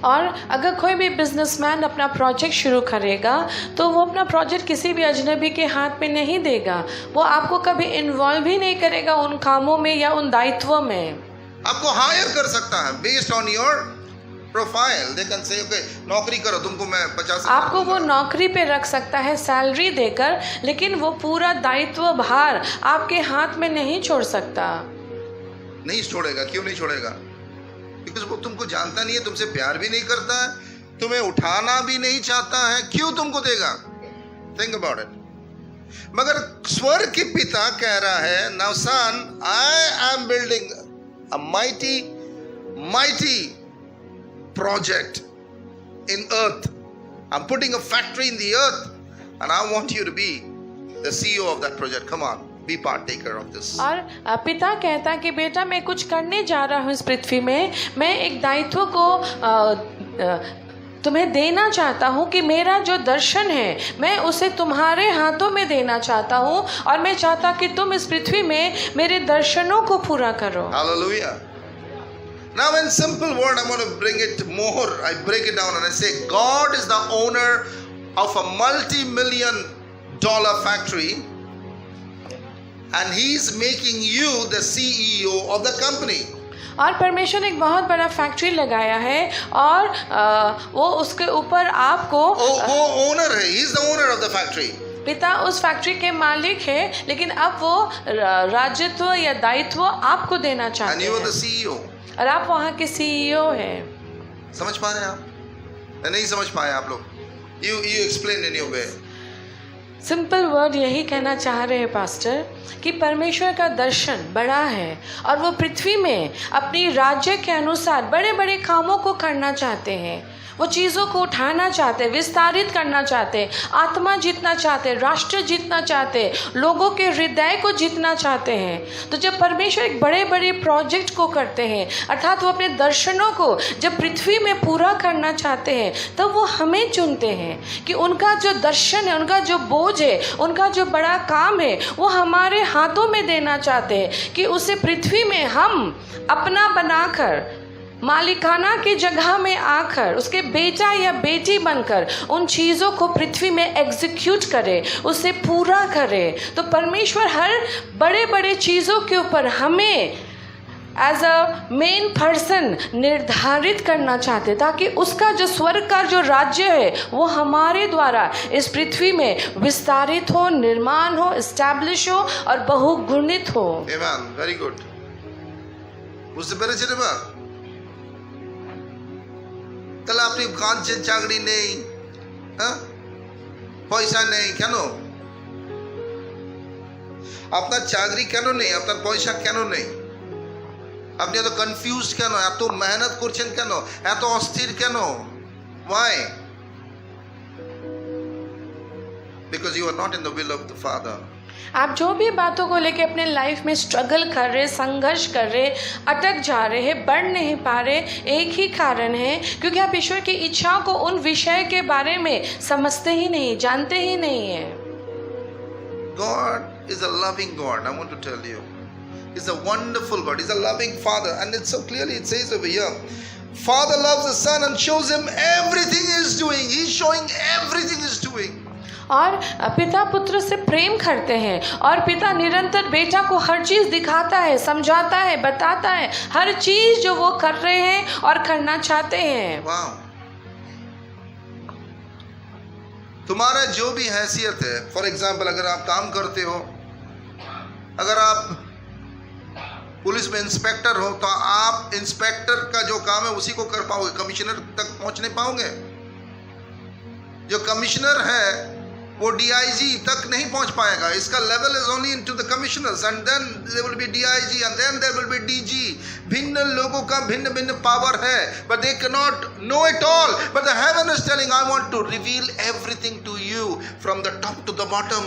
Speaker 2: और अगर कोई भी बिजनेसमैन अपना प्रोजेक्ट शुरू करेगा तो वो अपना प्रोजेक्ट किसी भी अजनबी के हाथ में नहीं देगा, वो आपको कभी इन्वॉल्व ही नहीं करेगा उन कामों में या उन दायित्वों में।
Speaker 1: आपको हायर कर सकता है based on your profile. They can say, okay, नौकरी करो, तुमको मैं 50,000
Speaker 2: आपको वो नौकरी पे रख सकता है सैलरी देकर, लेकिन वो पूरा दायित्व भार आपके हाथ में नहीं छोड़ सकता।
Speaker 1: नहीं छोड़ेगा। क्यों नहीं छोड़ेगा? बिकॉज वो तुमको जानता नहीं है, तुमसे प्यार भी नहीं करता है, तुम्हें उठाना भी नहीं चाहता है। क्यों तुमको देगा? Think about it. मगर स्वर्ग के पिता कह रहा है, now son, I am building a mighty project in earth. I'm putting a factory in the earth, and I want you to be the CEO of that project. Come on, be partaker of this.
Speaker 2: और पिता कहता है कि बेटा मैं कुछ करने जा रहा हूँ इस पृथ्वी में, मैं एक दायित्व को तुम्हें देना चाहता हूँ कि मेरा जो दर्शन है मैं उसे तुम्हारे हाथों में देना चाहता हूँ, और मैं चाहता कि तुम इस पृथ्वी में मेरे दर्शनों को पूरा करो।
Speaker 1: Hallelujah. Now in simple word, I'm going to bring it more. I break it down and I say, God is the owner of a multi-million-dollar factory, and He's making you the CEO of the company.
Speaker 2: और परमेश्वर ने एक बहुत बड़ा फैक्ट्री लगाया है, और वो उसके ऊपर आपको
Speaker 1: वो ओनर है। He is the owner of the factory.
Speaker 2: पिता उस फैक्ट्री के मालिक है, लेकिन अब वो राजत्व या दायित्व आपको देना चाहते
Speaker 1: And you are
Speaker 2: हैं,
Speaker 1: the CEO.
Speaker 2: और आप वहाँ के सीईओ हैं।
Speaker 1: समझ पा रहे हैं आप? नहीं समझ पाए आप लोग? You explain in your way.
Speaker 2: Simple word यही कहना चाह रहे हैं पास्टर कि परमेश्वर का दर्शन बड़ा है, और वो पृथ्वी में अपनी राज्य के अनुसार बड़े बड़े कामों को करना चाहते हैं। वो चीज़ों को उठाना चाहते, विस्तारित करना चाहते, आत्मा जीतना चाहते, राष्ट्र जीतना चाहते, लोगों के हृदय को जीतना चाहते हैं। तो जब परमेश्वर एक बड़े बड़े प्रोजेक्ट को करते हैं, अर्थात वो अपने दर्शनों को जब पृथ्वी में पूरा करना चाहते हैं, तब वो हमें चुनते हैं कि उनका जो दर्शन है, उनका जो बोझ है, उनका जो बड़ा काम है, वो हमारे हाथों में देना चाहते हैं कि उसे पृथ्वी में हम अपना बनाकर, मालिकाना की जगह में आकर, उसके बेटा या बेटी बनकर उन चीज़ों को पृथ्वी में एग्जीक्यूट करे, उसे पूरा करे। तो परमेश्वर हर बड़े बड़े चीज़ों के ऊपर हमें एज अ मेन पर्सन निर्धारित करना चाहते, ताकि उसका जो स्वर्ग का जो राज्य है वो हमारे द्वारा इस पृथ्वी में विस्तारित हो, निर्माण हो, एस्टैब्लिश हो और बहुगुणित हो।
Speaker 1: Amen. Very good. বুঝতে পেরেছেন এবার? তাহলে আপনি কাঁদছেন চাকরি নেই, হ্যাঁ, পয়সা নেই, কেন? আপনার চাকরি কেন নেই? আপনার পয়সা কেন নেই? আপনি এত কনফিউজ কেন? এত মেহনত করছেন কেন? এত অস্থির কেন? Why? Because you are not in the will of the Father.
Speaker 2: आप जो भी बातों को लेके अपने लाइफ में स्ट्रगल कर रहे, संघर्ष कर रहे, अटक जा रहे हैं, बढ़ नहीं पा रहे, एक ही कारण है, क्योंकि आप ईश्वर की इच्छाओं को, उन विषय के बारे में समझते ही नहीं, जानते ही नहीं है।
Speaker 1: God is a loving God. I want to tell you, He's a wonderful God. He's a loving Father, and it's so clearly it says over here, Father loves the Son and shows him everything He's doing. He's showing everything He's doing.
Speaker 2: और पिता पुत्र से प्रेम करते हैं, और पिता निरंतर बेटा को हर चीज़ दिखाता है, समझाता है, बताता है, हर चीज़ जो वो कर रहे हैं और करना चाहते हैं।
Speaker 1: वाह! तुम्हारा जो भी हैसियत है, फॉर एग्जाम्पल अगर आप काम करते हो, अगर आप पुलिस में इंस्पेक्टर हो, तो आप इंस्पेक्टर का जो काम है उसी को कर पाओगे, कमिश्नर तक पहुंच नहीं पाओगे। जो कमिश्नर है वो डीआईजी तक नहीं पहुंच पाएगा। इसका level is only into the commissioners, and then there will be DIG, and then there will be DG. भिन्न लोगों का भिन्न भिन्न पावर है, but they can not know it all. But the heaven is telling, I want to reveal everything to you from the top to the bottom.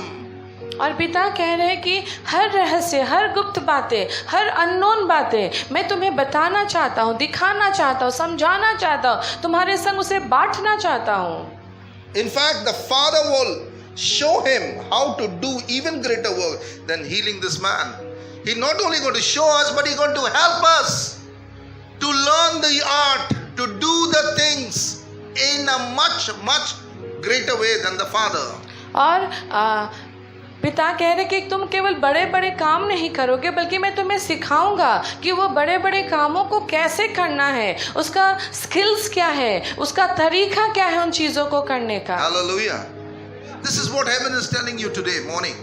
Speaker 2: और पिता कह रहे हैं कि हर रहस्य, हर गुप्त बातें, हर अननोन बातें मैं तुम्हें बताना चाहता हूँ, दिखाना चाहता हूँ, समझाना चाहता हूँ, तुम्हारे संग उसे बांटना चाहता हूँ।
Speaker 1: In fact, the Father will show him how to do even greater work than healing this man. He's not only going to show us, but He's going to help us to learn the art, to do the things in a much, much greater way than the Father.
Speaker 2: और पिता कह रहे कि तुम केवल बड़े बड़े काम नहीं करोगे, बल्कि मैं तुम्हें सिखाऊंगा कि वो बड़े बड़े कामों को कैसे करना है, उसका स्किल्स क्या है, उसका तरीका क्या है उन चीज़ों को करने का।
Speaker 1: Hallelujah. This is what heaven is telling you today morning.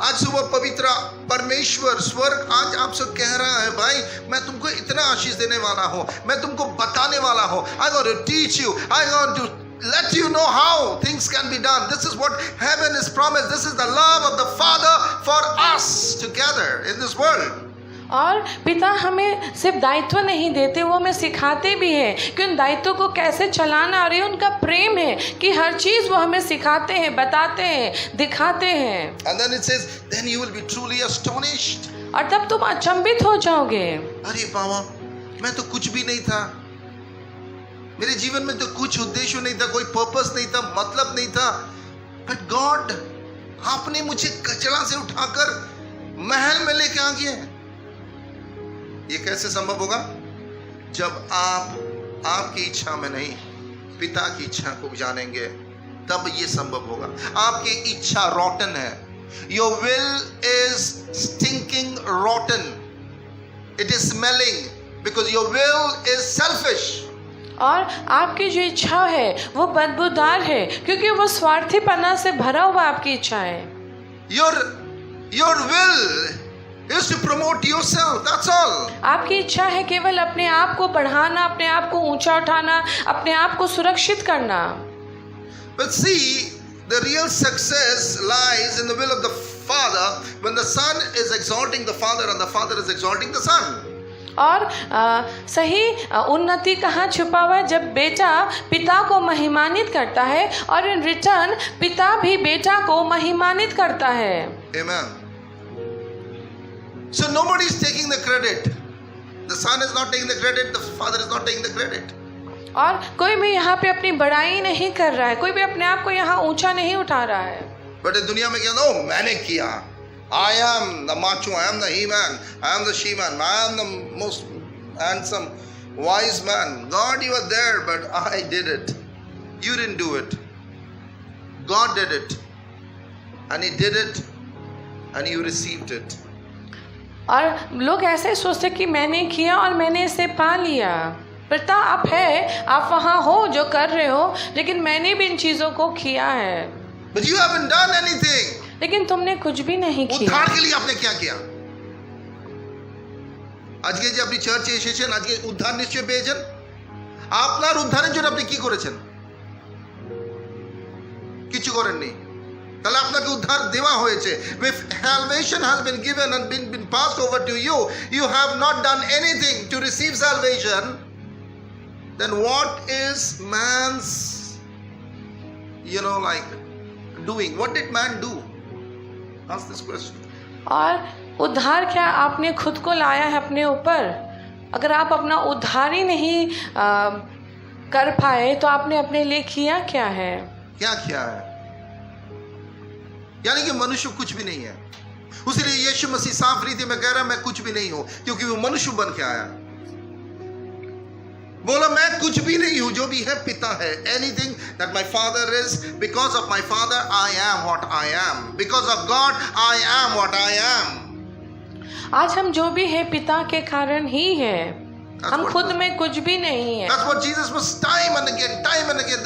Speaker 1: आज सुबह पवित्र परमेश्वर स्वर्ग आज आपसे कह रहा है, भाई मैं तुमको इतना आशीष देने वाला हूँ, मैं तुमको बताने वाला हूँ। I want to teach you, I want to let you know how things can be done. This is what heaven is promised. This is the love of the Father for us together in this world.
Speaker 2: और पिता हमें सिर्फ दायित्व नहीं देते, वो हमें सिखाते भी हैं कि उन दायित्वों को कैसे चलाना, और ये उनका प्रेम है कि हर चीज़ वो हमें सिखाते हैं, बताते हैं, दिखाते हैं।
Speaker 1: And then it says, then you will be truly astonished.
Speaker 2: और तब तुम अचंभित हो जाओगे।
Speaker 1: अरे बाबा, मैं तो कुछ भी नहीं था, मेरे जीवन में तो कुछ उद्देश्य नहीं था, कोई पर्पस नहीं था, मतलब नहीं था, बट गॉड आपने मुझे कचरा से उठाकर महल में लेके आ गए। ये कैसे संभव होगा? जब आप आपकी इच्छा में नहीं पिता की इच्छा को जानेंगे, तब ये संभव होगा। आपकी इच्छा रोटन है, your will is stinking rotten, it is smelling because your will is selfish.
Speaker 2: और आपकी जो इच्छा है वो बदबूदार है, क्योंकि वो स्वार्थीपना से भरा हुआ आपकी इच्छा है।
Speaker 1: Your will is to promote yourself, that's all.
Speaker 2: आपकी इच्छा है केवल अपने आप को बढ़ाना, अपने आप को ऊंचा उठाना, अपने आप को सुरक्षित करना।
Speaker 1: But see, the real success lies in the will of the Father when the Son is exalting the Father and the Father is exalting the Son.
Speaker 2: और सही उन्नति कहाँ छुपा हुआ है? जब बेटा पिता को महिमानित करता है और इन रिटर्न पिता भी बेटा को महिमानित करता है।
Speaker 1: Amen. So nobody is taking the credit. The Son is not taking the credit. The Father is not taking the credit.
Speaker 2: और कोई भी यहाँ पे अपनी बड़ाई नहीं कर रहा है, कोई भी अपने आप को यहाँ ऊंचा नहीं उठा रहा है।
Speaker 1: But इस दुनिया में क्या ना, मैंने किया, I am the macho, I am the he-man, I am the she-man, I am the most handsome, wise man. God, you are there, but I did it. You didn't do it. God did it, and He did it, and you received it.
Speaker 2: और लोग ऐसे सोचते कि मैंने किया और मैंने इसे पा लिया। पिता आप है, आप वहाँ हो जो कर रहे हो, लेकिन मैंने भी इन चीज़ों को किया है।
Speaker 1: But you haven't done anything.
Speaker 2: लेकिन तुमने कुछ भी नहीं किया।
Speaker 1: उद्धार के लिए आपने क्या किया? আজকে যে আপনি চার্চে এসেছেন, আজকে উদ্ধার নিশ্চয় পেয়েছেন। আপনার উদ্ধারের জন্য আপনি কি করেছেন? কিছু করেননি। তাহলে আপনাকে উদ্ধার দেওয়া হয়েছে। If salvation has been given and been passed over to you, you have not done anything to receive salvation, then what is man's, like doing? What did man do? Ask this question.
Speaker 2: और उद्धार क्या आपने खुद को लाया है अपने ऊपर? अगर आप अपना उद्धार ही नहीं कर पाए तो आपने अपने लिए किया क्या है?
Speaker 1: क्या किया है? यानी कि मनुष्य कुछ भी नहीं है। उसीलिए यीशु मसीह साफ रीति में कह रहा है, मैं कुछ भी नहीं हूं, क्योंकि वो मनुष्य बन के आया। बोला मैं कुछ भी नहीं हूं, जो भी है पिता है। Anything that my father is, because of my father I am what I am. Because of God I am what I am.
Speaker 2: आज हम जो भी है पिता के कारण ही है, हम खुद में कुछ भी नहीं है।
Speaker 1: That's what Jesus was time and again.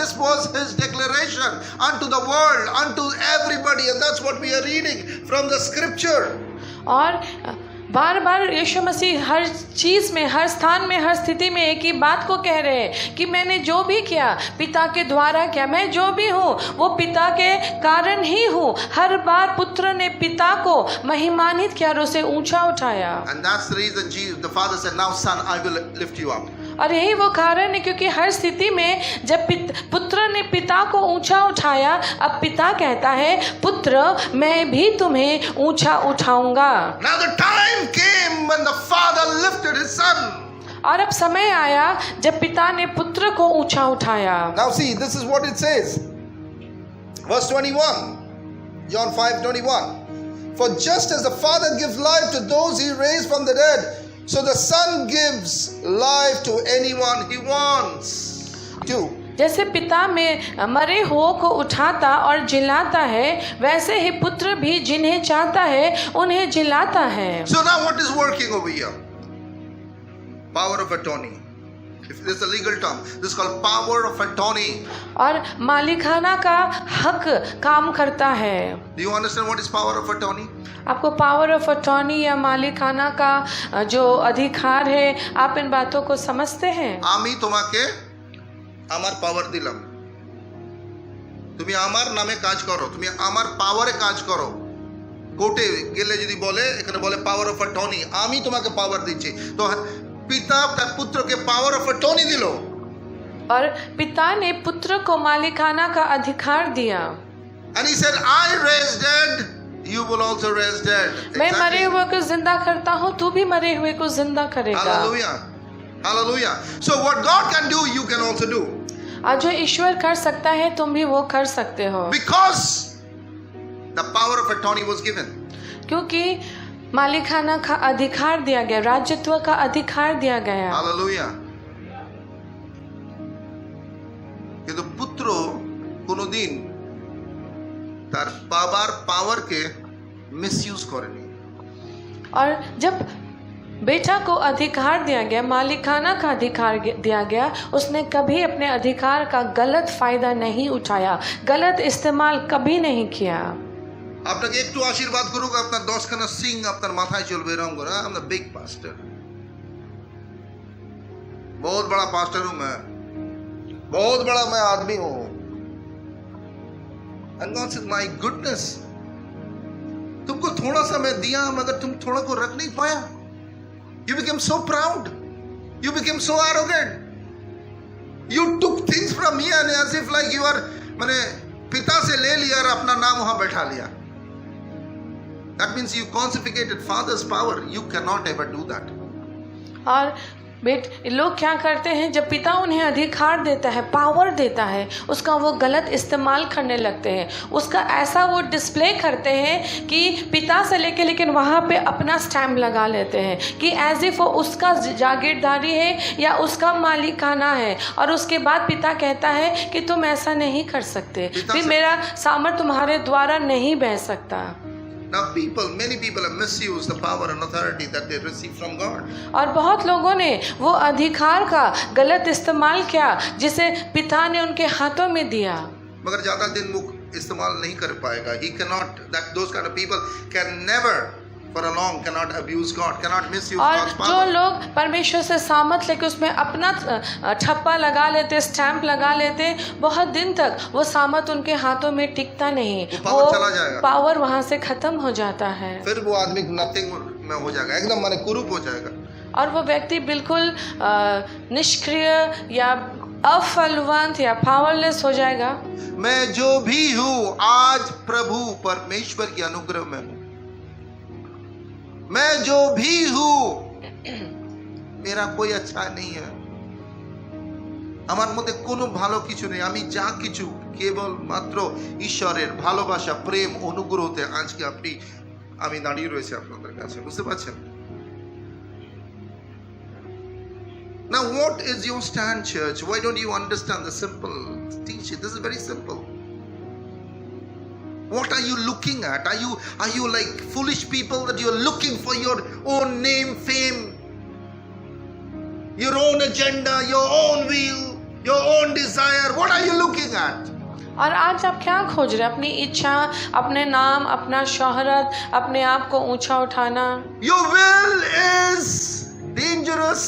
Speaker 1: This was his declaration unto the world, unto everybody, and that's what we are reading from the scripture.
Speaker 2: और बार बार यीशु मसीह हर चीज़ में, हर स्थान में, हर स्थिति में एक ही बात को कह रहे हैं कि मैंने जो भी किया पिता के द्वारा किया। मैं जो भी हूँ वो पिता के कारण ही हूँ। हर बार पुत्र ने पिता को महिमानित किया और उसे ऊंचा उठाया।
Speaker 1: And that's the reason the Father said, now son, I will lift you up.
Speaker 2: और यही वो कारण है, क्योंकि हर स्थिति में जब पुत्र ने पिता को ऊंचा उठाया, अब पिता कहता है पुत्र मैं भी तुम्हें ऊंचा उठाऊंगा।
Speaker 1: Now the time came when the Father lifted his son.
Speaker 2: और अब समय आया जब पिता ने पुत्र को ऊंचा उठाया।
Speaker 1: Now see, this is what it says. Verse 21. John 5:21. For just as the Father gives life to those he raised from the dead, so the Son gives life to anyone he wants to.
Speaker 2: जैसे पिता में मरे हुओं को उठाता और जिलाता है, वैसे ही पुत्र भी जिन्हें चाहता है उन्हें जिलाता है।
Speaker 1: So now what is working over here? Power of attorney. If this is a legal term, this is called power of attorney.
Speaker 2: और मालिकाना का हक काम करता है।
Speaker 1: Do you understand what is power of attorney?
Speaker 2: आपको पावर ऑफ अटॉर्नी या मालिकाना का जो अधिकार है, आप इन बातों को समझते हैं?
Speaker 1: আমি তোমাকে আমার পাওয়ার দিলাম, তুমি আমার নামে কাজ করো, তুমি আমার পাওয়ারে কাজ করো। কোর্টে গেলে যদি বলে, এখানে বলে পাওয়ার অফ অ্যাটর্নি, আমি তোমাকে পাওয়ার দিচ্ছি। তো পিতা তার পুত্রকে পাওয়ার অফ অ্যাটর্নি দিল।
Speaker 2: और पिता ने पुत्र को मालिकाना का अधिकार दिया।
Speaker 1: And he said, I raised dead, you will also raise dead.
Speaker 2: मैं मरे हुए को जिंदा करता हूँ, तू भी मरे हुए को जिंदा करेगा।
Speaker 1: Hallelujah. Hallelujah. So what God can do, you can also do.
Speaker 2: आज जो ईश्वर कर सकता है, तुम भी वो कर सकते हो।
Speaker 1: Because the power of attorney was given.
Speaker 2: क्योंकि मालिकाना का अधिकार दिया गया, राज्यत्व का अधिकार दिया गया।
Speaker 1: Hallelujah. কিন্তু পুত্র কোনোদিন তার বাবার পাওয়ারকে মিসইউজ করেনি।
Speaker 2: और जब बेटा को अधिकार दिया गया, मालिकाना का अधिकार दिया गया, उसने कभी अपने अधिकार का गलत फायदा नहीं उठाया, गलत इस्तेमाल कभी नहीं किया।
Speaker 1: আপনাকে একটু আশীর্বাদ করুক, আপনার 10খানা সিং আপনার মাথায় চলবে এরকম করে। I am the big pastor, बहुत बड़ा पास्टर हूं मैं, बहुत बड़ा मैं आदमी हूं। And God says, my goodness, तुमको थोड़ा सा मैं दिया, मगर तुम थोड़ा को रख नहीं पाया। You became so proud, you became so arrogant, you took things from me and as if like you are, मैंने पिता से ले लिया और अपना नाम वहां बैठा लिया। That means you consecrated father's power. You cannot ever do that.
Speaker 2: और लोग क्या करते हैं, जब पिता उन्हें अधिकार देता है, पावर देता है, उसका वो गलत इस्तेमाल करने लगते हैं, उसका ऐसा वो डिस्प्ले करते हैं कि पिता से लेके लेकिन वहाँ पे अपना स्टैम्प लगा लेते हैं कि एज इफ वो उसका जागीरदारी है या उसका मालिकाना है। और उसके बाद पिता कहता है कि तुम ऐसा नहीं कर सकते, फिर मेरा सामर्थ तुम्हारे द्वारा नहीं बह सकता।
Speaker 1: Now many people have misused the power and authority that they receive from God.
Speaker 2: और बहुत लोगों ने वो अधिकार का गलत इस्तेमाल किया जिसे पिता ने उनके हाथों में दिया।
Speaker 1: मगर ज़्यादा दिन वो इस्तेमाल नहीं कर पाएगा। He cannot, those kind of people can never for a long cannot abuse God, cannot misuse God's power.
Speaker 2: और जो लोग परमेश्वर से सामर्थ लेके उसमें अपना ठप्पा लगा लेते, स्टैंप लगा लेते, बहुत दिन तक वो सामर्थ उनके हाथों में टिकता नहीं,
Speaker 1: वो चला जाएगा,
Speaker 2: पावर वहाँ से खत्म हो जाता है,
Speaker 1: फिर वो आदमी नथिंग में हो जाएगा, एकदम माने कुरूप हो जाएगा,
Speaker 2: और वो व्यक्ति बिल्कुल निष्क्रिय या अफलवंत या पावरलेस हो जाएगा।
Speaker 1: मैं जो भी हूँ आज प्रभु परमेश्वर के अनुग्रह में हूँ। मैं जो भी हूँ मेरा कोई अच्छा नहीं है, আমার মধ্যে কোনো ভালো কিছু নেই, আমি যা কিছু কেবল মাত্র ঈশ্বরের ভালোবাসা, প্রেম, অনুগ্রহতে আজকে আমি দাঁড়িয়ে রয়েছে আপনাদের কাছে, বুঝতে পারছেন? Now what is your stand, church? Why don't you understand the simple teaching? This is very simple. What are you looking at? Are you like foolish people that you're looking for your own name, fame, your own agenda, your own will, your own desire? What are you looking at?
Speaker 2: और आज आप क्या खोज रहे हैं? अपनी इच्छा, अपने नाम, अपना शोहरत, अपने आप को ऊंचा उठाना।
Speaker 1: Your will is dangerous.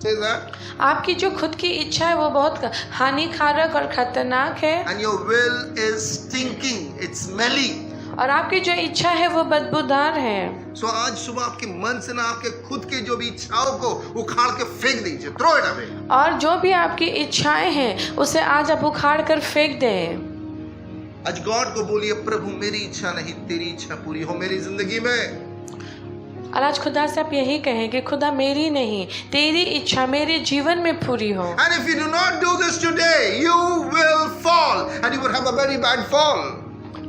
Speaker 1: Say that.
Speaker 2: आपकी जो खुद की इच्छा है वो बहुत हानिकारक और खतरनाक है।
Speaker 1: And your will is stinking. It's smelly.
Speaker 2: और आपकी जो इच्छा है वो बदबूदार है।
Speaker 1: So आज सुबह आपके मन से ना आपके खुद के जो भी इच्छाओं को उखाड़ के फेंक दीजिए, throw it away.
Speaker 2: और जो भी आपकी इच्छाएं हैं उसे आज आप उखाड़ कर फेंक दें।
Speaker 1: आज गॉड को बोलिए, प्रभु मेरी इच्छा नहीं तेरी इच्छा पूरी हो मेरी जिंदगी में।
Speaker 2: और आज खुदा से आप यही कहें कि खुदा मेरी नहीं तेरी इच्छा मेरे जीवन में पूरी हो।
Speaker 1: And if you do not do this today, you will fall and you will have a very bad fall.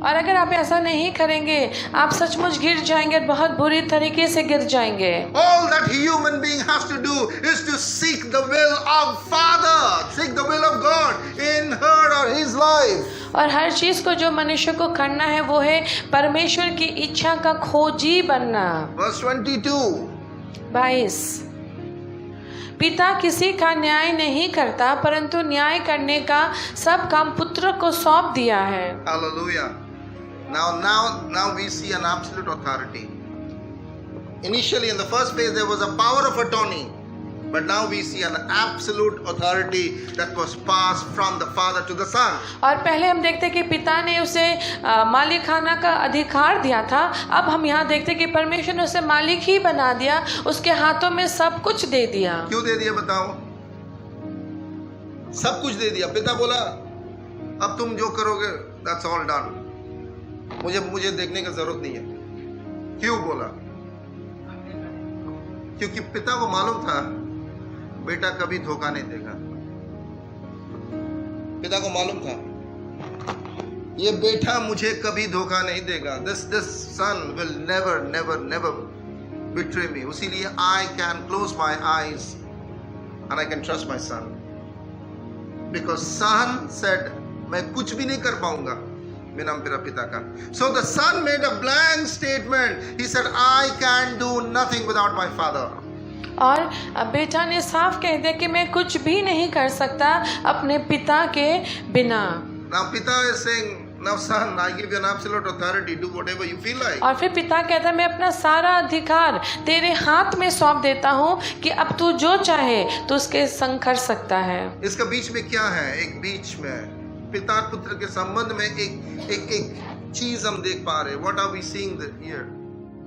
Speaker 2: और अगर आप ऐसा नहीं करेंगे आप सचमुच गिर जाएंगे और बहुत बुरी तरीके से गिर जाएंगे।
Speaker 1: All that human being has to do is to seek the will of Father, seek the will of God in her or his life.
Speaker 2: और हर चीज को जो मनुष्य को करना है वो है परमेश्वर की इच्छा का खोजी बनना।
Speaker 1: Verse 22.
Speaker 2: 22 पिता किसी का न्याय नहीं करता परंतु न्याय करने का सब काम पुत्र को सौंप दिया है।
Speaker 1: Hallelujah. Now we see an absolute authority. Initially in the first phase there was a power of attorney, but now we see an absolute authority that was passed from the Father to the Son.
Speaker 2: और पहले हम देखते कि पिता ने उसे मालिकाना का अधिकार दिया था, अब हम यहाँ देखते कि परमेश्वर ने उसे मालिक ही बना दिया, उसके हाथों में सब कुछ दे दिया।
Speaker 1: क्यों दे दिया बताओ? सब कुछ दे दिया। पिता बोला अब तुम जो करोगे that's all done. मुझे देखने की जरूरत नहीं है। क्यों बोला? क्योंकि पिता को मालूम था बेटा कभी धोखा नहीं देगा। पिता को मालूम था ये बेटा मुझे कभी धोखा नहीं देगा। This son will never betray me. इसीलिए I can close my eyes and I can trust my son. Because son said मैं कुछ भी नहीं कर पाऊंगा बिना मेरा पिता का। So the son made a blank statement. He said I can do nothing without my father.
Speaker 2: और बेटा ने साफ कह दिया कि मैं कुछ भी नहीं कर सकता अपने पिता के बिना।
Speaker 1: Now Pita is saying, now son, I give you an absolute authority. Do whatever you feel like.
Speaker 2: और फिर पिता कहता है मैं अपना सारा अधिकार तेरे हाथ में सौंप देता हूँ कि अब तू जो चाहे तो उसके संग कर सकता है।
Speaker 1: इसका बीच में क्या है? एक बीच में पिता पुत्र के संबंध में एक चीज हम देख पा रहे हैं। What are we seeing here?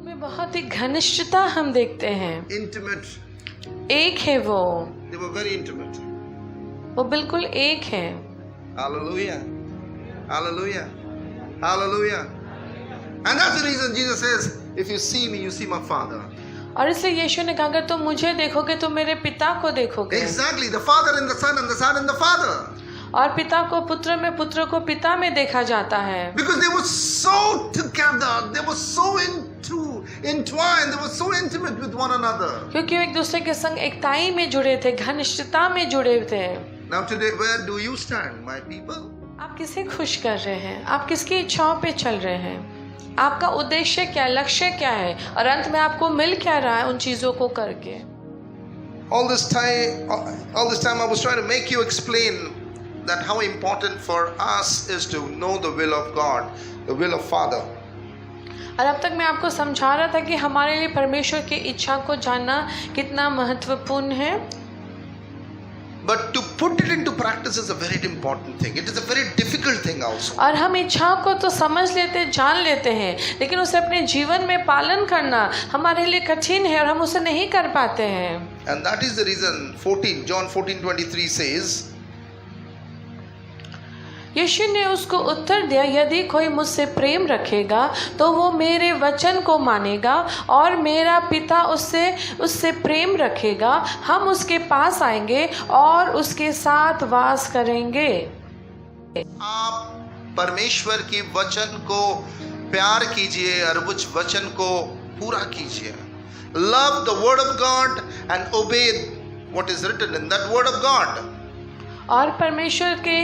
Speaker 2: में बहुत ही घनिष्ठता हम देखते हैं।
Speaker 1: Intimate.
Speaker 2: एक है वो।
Speaker 1: They were very intimate.
Speaker 2: वो बिल्कुल एक है।
Speaker 1: Hallelujah. Hallelujah. Hallelujah. And that's the reason Jesus says, if you see me, you see my Father.
Speaker 2: और इसलिए यीशु ने कहा अगर तुम मुझे देखोगे तो मेरे पिता को देखोगे।
Speaker 1: Exactly. The Father in the Son and the Son in the Father.
Speaker 2: और पिता को पुत्र में, पुत्र को पिता में देखा जाता है।
Speaker 1: Because they were so together, they were so entwined, they were so intimate with one another.
Speaker 2: क्योंकि वो एक दूसरे के संग एकताई में जुड़े थे, घनिष्ठता में जुड़े थे।
Speaker 1: Now today, where do you stand, my people?
Speaker 2: आप किसे खुश कर रहे हैं? आप किसकी इच्छाओं पे चल रहे हैं? आपका उद्देश्य क्या, लक्ष्य क्या है और अंत में आपको मिल क्या रहा है उन चीजों को करके?
Speaker 1: All this time I was trying to make you explain that how important for us is to know the will of God, the will of Father.
Speaker 2: और अब तक मैं आपको समझा रहा था कि हमारे लिए परमेश्वर की इच्छा को जानना कितना महत्वपूर्ण है।
Speaker 1: But to put it into practice is a very important thing. It is a very difficult thing also.
Speaker 2: और हम इच्छाओं को तो समझ लेते, जान लेते हैं, लेकिन उसे अपने जीवन में पालन करना हमारे लिए कठिन है और हम उसे नहीं कर पाते हैं।
Speaker 1: And that is the reason John 14:23 says,
Speaker 2: यीशु ने उसको उत्तर दिया यदि कोई मुझसे प्रेम रखेगा तो वो मेरे वचन को मानेगा और मेरा पिता उससे प्रेम रखेगा, हम उसके पास आएंगे और उसके साथ वास करेंगे।
Speaker 1: आप परमेश्वर की वचन को प्यार कीजिए और उस वचन को पूरा कीजिए। Love the word of God and obey what is written in that word of God.
Speaker 2: और परमेश्वर के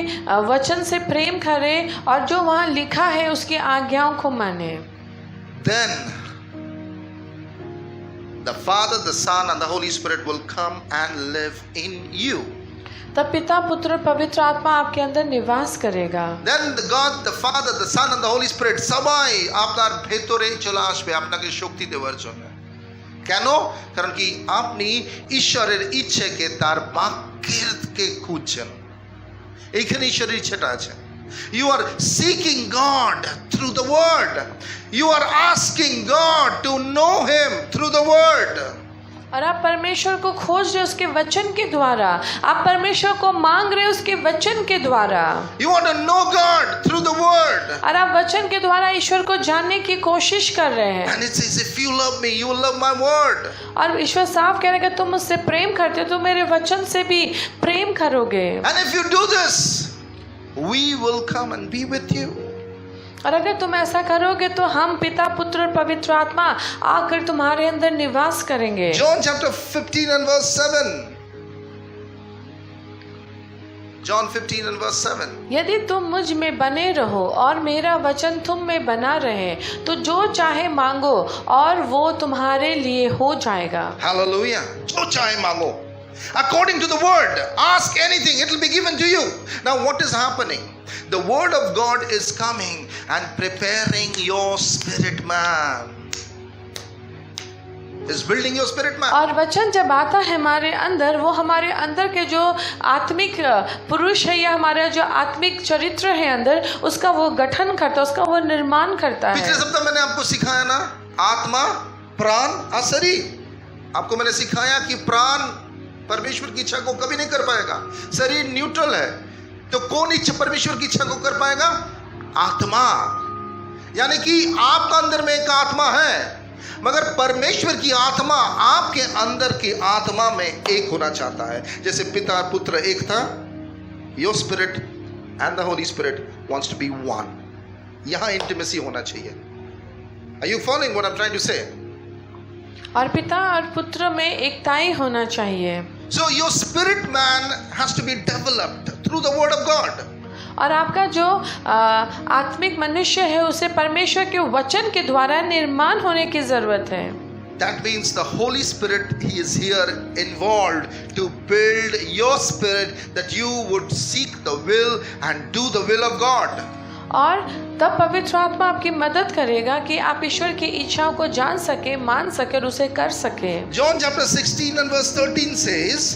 Speaker 2: वचन से प्रेम करें और जो वहाँ लिखा है उसकी आज्ञाओं को माने।
Speaker 1: Then the Father, the Son and the Holy Spirit will come and live in you.
Speaker 2: तब पिता, पुत्र, पवित्र आत्मा आपके अंदर निवास करेगा।
Speaker 1: Then the God, the Father, the Son and the Holy Spirit সবাই আপনার ভেতরে চলে আসবে, আপনাকে শক্তি দেওয়ার জন্য। কেন? কারণ কি আপনি ঈশ্বরের ইচ্ছেকে তার বাক্যকে খুঁজছেন। এইখানে ঈশ্বরের ইচ্ছেটা আছে। You are seeking God through the word. You are asking God to know him through the word.
Speaker 2: और आप परमेश्वर को खोज रहे उसके वचन के द्वारा, आप परमेश्वर को मांग रहे उसके वचन के द्वारा।
Speaker 1: You want to know God through the word.
Speaker 2: और आप वचन के द्वारा ईश्वर को जानने की कोशिश कर रहे हैं।
Speaker 1: And it says, if you love me, you will love my word.
Speaker 2: और ईश्वर साफ कह रहा है कि तुम मुझसे प्रेम करते हो तो मेरे वचन से भी प्रेम करोगे।
Speaker 1: And if you do this, we will come and be with you.
Speaker 2: और अगर तुम ऐसा करोगे तो हम पिता पुत्र और पवित्र आत्मा आकर तुम्हारे अंदर निवास करेंगे।
Speaker 1: John chapter 15 and verse 7. John 15 and verse 7.
Speaker 2: यदि तुम मुझ में बने रहो और मेरा वचन तुम में बना रहे तो जो चाहे मांगो और वो तुम्हारे लिए हो जाएगा।
Speaker 1: Hallelujah. जो चाहे मांगो. According to the word, ask anything, it will be given to you. Now what is happening? The word of God is coming and preparing your spirit man. Is building your spirit man.
Speaker 2: और वचन जब आता है हमारे अंदर, वो हमारे अंदर के जो आत्मिक पुरुष है या हमारा जो आत्मिक चरित्र है अंदर, उसका वो गठन करता है, उसका वो निर्माण करता है।
Speaker 1: पिछले सप्ताह मैंने आपको सिखाया ना, आत्मा, प्राण और शरीर। आपको मैंने सिखाया कि प्राण परमेश्वर की इच्छा को कभी नहीं कर पाएगा, शरीर न्यूट्रल है, तो कौन इच्छा परमेश्वर की इच्छा को कर पाएगा? आत्मा। यानी कि आपका अंदर में एक आत्मा है, मगर परमेश्वर की आत्मा आपके अंदर की आत्मा में एक होना चाहता है। जैसे पिता और पुत्र एक था, your spirit and the holy spirit wants to be one. यहां इंटीमेसी होना चाहिए। Are you following what I am trying to say?
Speaker 2: और पिता और पुत्र में एकताई होना चाहिए।
Speaker 1: So your spirit man has to be developed through the word of God.
Speaker 2: और आपका जो आत्मिक मनुष्य है उसे परमेश्वर के वचन के द्वारा निर्माण होने की जरूरत है।
Speaker 1: That means the Holy Spirit, He is here involved to build your spirit that you would seek the will and do the will of God.
Speaker 2: और तब पवित्र आत्मा आपकी मदद करेगा कि आप ईश्वर की इच्छाओं को जान सके, मान सके और उसे कर सके।
Speaker 1: John chapter 16 and verse 13 says,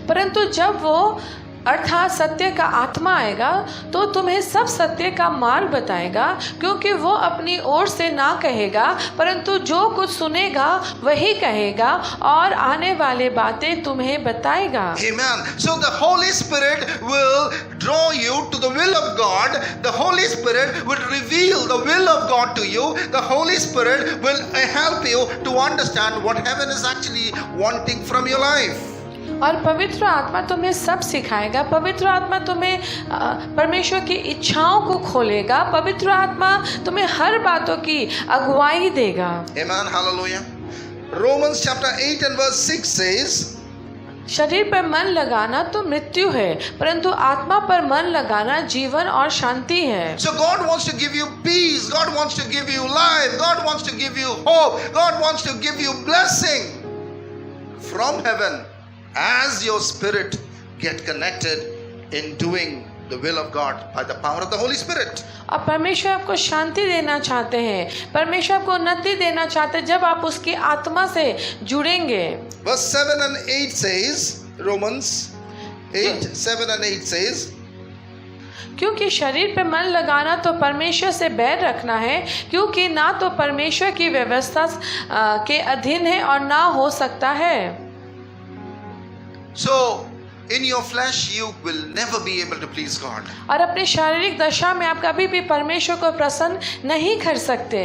Speaker 2: परंतु जब वो अर्थात सत्य का आत्मा आएगा तो तुम्हें सब सत्य का मार्ग बताएगा, क्योंकि वो अपनी ओर से ना कहेगा परंतु जो कुछ सुनेगा वही कहेगा और आने वाले बातें तुम्हें बताएगा।
Speaker 1: Amen. So the Holy Spirit will draw you to the will of God. The Holy Spirit will reveal the will of God to you. The Holy Spirit will help you to understand what heaven is actually wanting from your life.
Speaker 2: और पवित्र आत्मा तुम्हें सब सिखाएगा। पवित्र आत्मा तुम्हें परमेश्वर की इच्छाओं को खोलेगा। पवित्र आत्मा तुम्हें हर बातों की अगुवाई देगा।
Speaker 1: Amen. Hallelujah. Romans chapter 8 and verse 6 says,
Speaker 2: शरीर पर मन लगाना तो मृत्यु है, परंतु आत्मा पर मन लगाना जीवन और शांति है।
Speaker 1: So God wants to give you peace. God wants to give you life. God wants to give you hope. God wants to give you blessing from heaven as your spirit get connected in doing the will of God by the power of the Holy Spirit.
Speaker 2: अब परमेश्वर आपको शांति देना चाहते हैं, परमेश्वर आपको उन्नति देना चाहते हैं जब आप उसकी आत्मा से जुड़ेंगे।
Speaker 1: Verse 7 and 8 says, Romans 8, 7 and 8 says,
Speaker 2: क्योंकि शरीर पे मन लगाना तो परमेश्वर से बैर रखना है, क्योंकि ना तो परमेश्वर की व्यवस्था के अधीन है और ना हो सकता है।
Speaker 1: So in your flesh you will never be able to please God.
Speaker 2: और अपने शारीरिक दशा में आप कभी भी परमेश्वर को प्रसन्न नहीं कर सकते।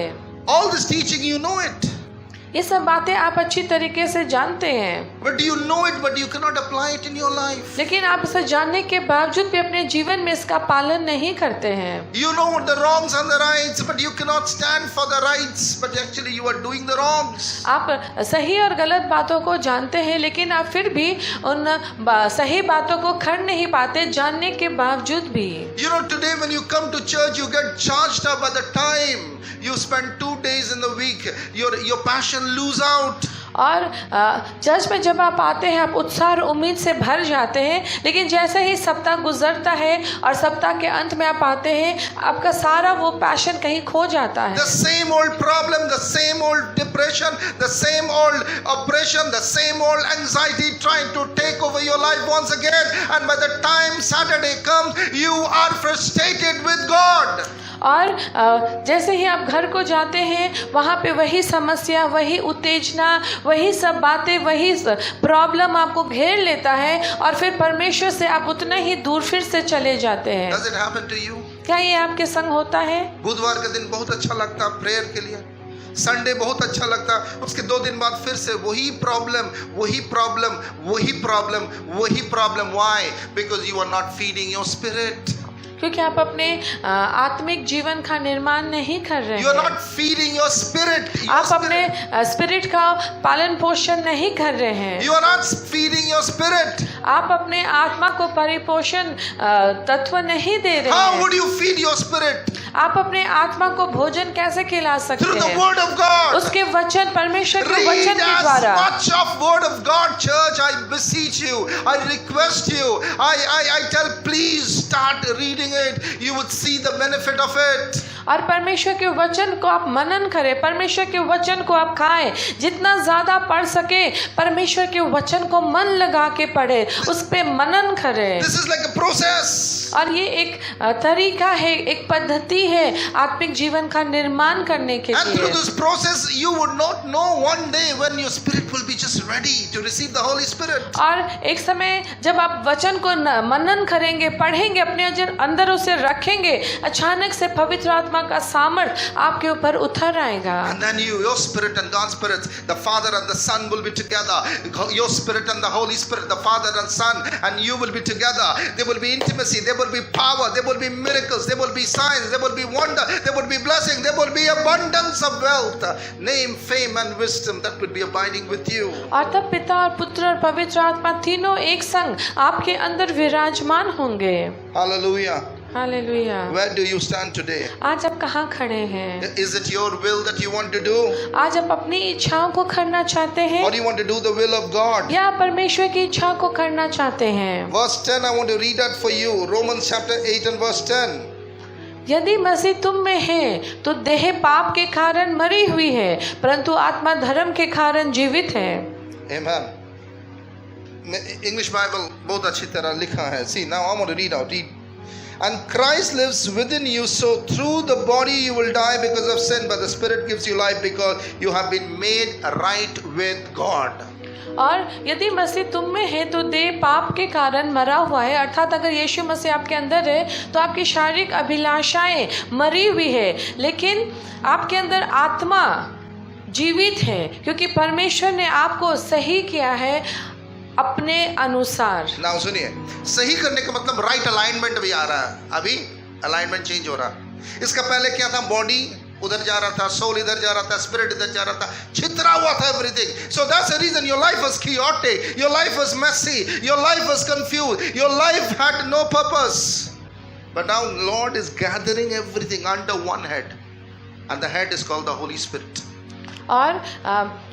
Speaker 1: All this teaching you know it.
Speaker 2: ये सब बातें आप अच्छी तरीके से जानते हैं,
Speaker 1: But you know it, but you cannot apply it in your life.
Speaker 2: लेकिन आप इसे जानने के बावजूद भी अपने जीवन में इसका पालन नहीं करते हैं।
Speaker 1: You know the wrongs and the rights, but you cannot stand for the rights, but actually you are doing the wrongs.
Speaker 2: आप सही और गलत बातों को जानते हैं, लेकिन आप फिर भी उन सही बातों को खड़ नहीं पाते जानने के बावजूद भी।
Speaker 1: You know, today when you come to church, you get charged up by the time. You spend 2 days in the week. Your passion lose out.
Speaker 2: और चर्च में जब आप आते हैं आप उत्साह और उम्मीद से भर जाते हैं, लेकिन जैसे ही सप्ताह गुजरता है और सप्ताह के अंत में आप आते हैं, आपका सारा वो पैशन कहीं खो जाता है।
Speaker 1: The same old problem, the same old depression, the same old oppression, the same old anxiety trying to take over your life once again. And by the time Saturday comes, you are frustrated with God.
Speaker 2: और जैसे ही आप घर को जाते हैं वहाँ पे वही समस्या, वही उत्तेजना, वही सब बातें, वही प्रॉब्लम आपको घेर लेता है और फिर परमेश्वर से आप उतना ही दूर फिर से चले जाते हैं।
Speaker 1: Does it happen to you?
Speaker 2: क्या ये आपके संग होता है?
Speaker 1: बुधवार के दिन बहुत अच्छा लगता प्रेयर के लिए, संडे बहुत अच्छा लगता, उसके 2 दिन बाद फिर से वही प्रॉब्लम, वही प्रॉब्लम, वही प्रॉब्लम, वही problem. Why? Because you are not feeding your spirit.
Speaker 2: क्योंकि आप अपने आत्मिक जीवन का निर्माण नहीं कर रहे
Speaker 1: You are
Speaker 2: हैं।
Speaker 1: not feeding your spirit.
Speaker 2: आप अपने स्पिरिट का पालन पोषण नहीं कर रहे हैं।
Speaker 1: You are not feeding your spirit.
Speaker 2: आप अपने आत्मा को परिपोषण तत्व नहीं दे रहे
Speaker 1: How
Speaker 2: हैं।
Speaker 1: would you feed your spirit?
Speaker 2: आप अपने आत्मा को भोजन कैसे खिला सकते
Speaker 1: Through the
Speaker 2: हैं?
Speaker 1: word of God.
Speaker 2: उसके वचन, परमेश्वर के
Speaker 1: Read
Speaker 2: वचन के
Speaker 1: as
Speaker 2: द्वारा।
Speaker 1: much of word of God, church. I beseech you. I request you. I tell, please start reading it. You would see the benefit of it.
Speaker 2: और परमेश्वर के वचन को आप मनन करें, परमेश्वर के वचन को आप खाएं, जितना ज्यादा पढ़ सके परमेश्वर के वचन को मन लगा के पढ़े, उस पे मनन करें।
Speaker 1: This is like a process.
Speaker 2: और ये एक तरीका है, एक पद्धति है आत्मिक जीवन का निर्माण करने के
Speaker 1: And through
Speaker 2: लिए।
Speaker 1: this process, you would not know one day when your spirit will be just ready to receive the Holy Spirit.
Speaker 2: और एक समय जब आप वचन को मनन करेंगे, पढ़ेंगे, अपने अंदर उसे रखेंगे, अचानक से पवित्र आत्मा का सामर्थ आपके ऊपर उतर आएगा।
Speaker 1: And then your spirit and God's spirit, the Father and the Son will be together. Your spirit and the Holy Spirit, the Father and Son, and you will be together. There will be intimacy, there will be power, there will be miracles, there will be signs, there will be wonder, there will be blessing, there will be abundance of wealth, name, fame and wisdom that will be abiding with you.
Speaker 2: और तब पिता और पुत्र और पवित्र आत्मा तीनों एक संग आपके अंदर विराजमान होंगे।
Speaker 1: Hallelujah.
Speaker 2: Hallelujah.
Speaker 1: Where do you stand today?
Speaker 2: आज आप कहाँ खड़े हैं?
Speaker 1: Is it your will that you want to do?
Speaker 2: आज आप अपनी इच्छाओं को करना चाहते हैं
Speaker 1: Or you want to do the will of God?
Speaker 2: या आप परमेश्वर की इच्छा को करना चाहते हैं?
Speaker 1: Verse 10, I want to read that for you. Romans chapter 8 and verse 10.
Speaker 2: यदि मसीह तुम में है तो देह पाप के कारण मरी हुई है, परंतु आत्मा धर्म के कारण जीवित है।
Speaker 1: Amen. English Bible बहुत अच्छी तरह लिखा है. See, now I want to read out. Read. And Christ lives within you, so through the body you will die because of sin, but the Spirit gives you life because you have been made right with God.
Speaker 2: और यदि मसीह तुम में है तो देह पाप के कारण मरा हुआ है, अर्थात अगर यीशु मसीह आपके अंदर है तो आपकी शारीरिक अभिलाषाएं मरी हुई है, लेकिन आपके अंदर आत्मा जीवित है, क्योंकि परमेश्वर ने आपको सही किया है अपने अनुसार।
Speaker 1: Now सुनिए, सही करने का मतलब राइट अलाइनमेंट भी आ रहा है। अभी अलाइनमेंट चेंज हो रहा है। इसका पहले क्या था? बॉडी उधर जा रहा था, सोल इधर जा रहा था, स्पिरिट इधर जा रहा था, छितरा हुआ था everything. So that's the reason your life was chaotic, your life was messy, your life was confused, your life had no purpose. But now Lord is gathering everything under one head, and the head is called the Holy Spirit.
Speaker 2: और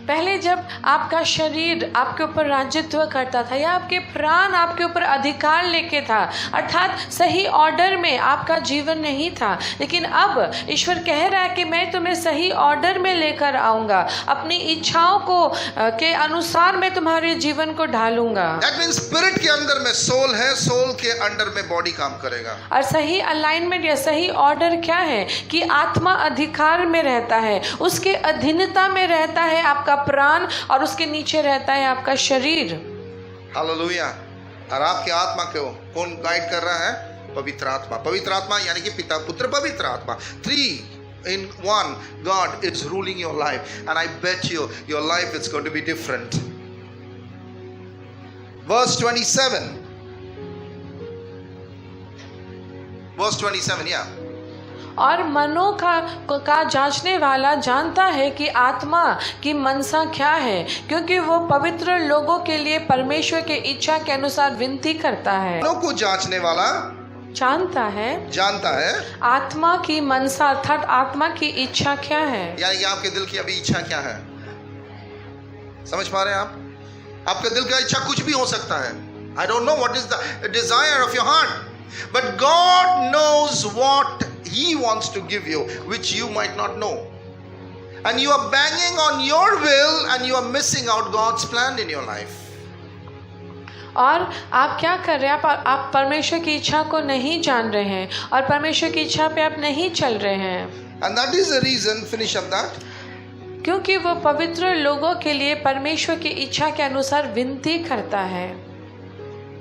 Speaker 2: पहले जब आपका शरीर आपके ऊपर राज्यत्व करता था या आपके प्राण आपके ऊपर अधिकार लेके था, अर्थात सही ऑर्डर में आपका जीवन नहीं था, लेकिन अब ईश्वर कह रहा है कि मैं तुम्हें सही ऑर्डर में लेकर आऊँगा, अपनी इच्छाओं को के अनुसार मैं तुम्हारे जीवन को ढालूंगा।
Speaker 1: That means स्पिरिट के अंदर में सोल है, सोल के अंदर में बॉडी काम करेगा।
Speaker 2: और सही अलाइनमेंट या सही ऑर्डर क्या है कि आत्मा अधिकार में रहता है, उसके अधीनता में रहता है आपका प्राण, और उसके नीचे रहता है आपका शरीर।
Speaker 1: हालेलुया। और आपके आत्मा को कौन गाइड कर रहा है? पवित्र आत्मा। पवित्र आत्मा यानी कि पिता पुत्र पवित्र आत्मा, 3 in 1 God is ruling your life, and I bet you your life is going to be different. Verse 27, yeah.
Speaker 2: और मनों का जांचने वाला जानता है कि आत्मा की मनसा क्या है, क्योंकि वो पवित्र लोगों के लिए परमेश्वर के इच्छा के अनुसार विनती करता है।
Speaker 1: मनों को जांचने वाला
Speaker 2: जानता है आत्मा की मनसा, अर्थात आत्मा की इच्छा क्या है।
Speaker 1: यानी कि आपके दिल की अभी इच्छा क्या है? समझ पा रहे हैं आप? आपके दिल का इच्छा कुछ भी हो सकता है। I don't know what is the desire of your heart, but God knows what He wants to give you, which you might not know. And you are banging on your will and you are missing out God's plan in your life.
Speaker 2: और आप क्या कर रहे हैं? आप परमेश्वर की इच्छा को नहीं जान रहे हैं और परमेश्वर की इच्छा पे आप नहीं चल रहे हैं।
Speaker 1: And that is the reason, finish up that.
Speaker 2: क्योंकि वो पवित्र लोगों के लिए परमेश्वर की इच्छा के अनुसार विनती करता है।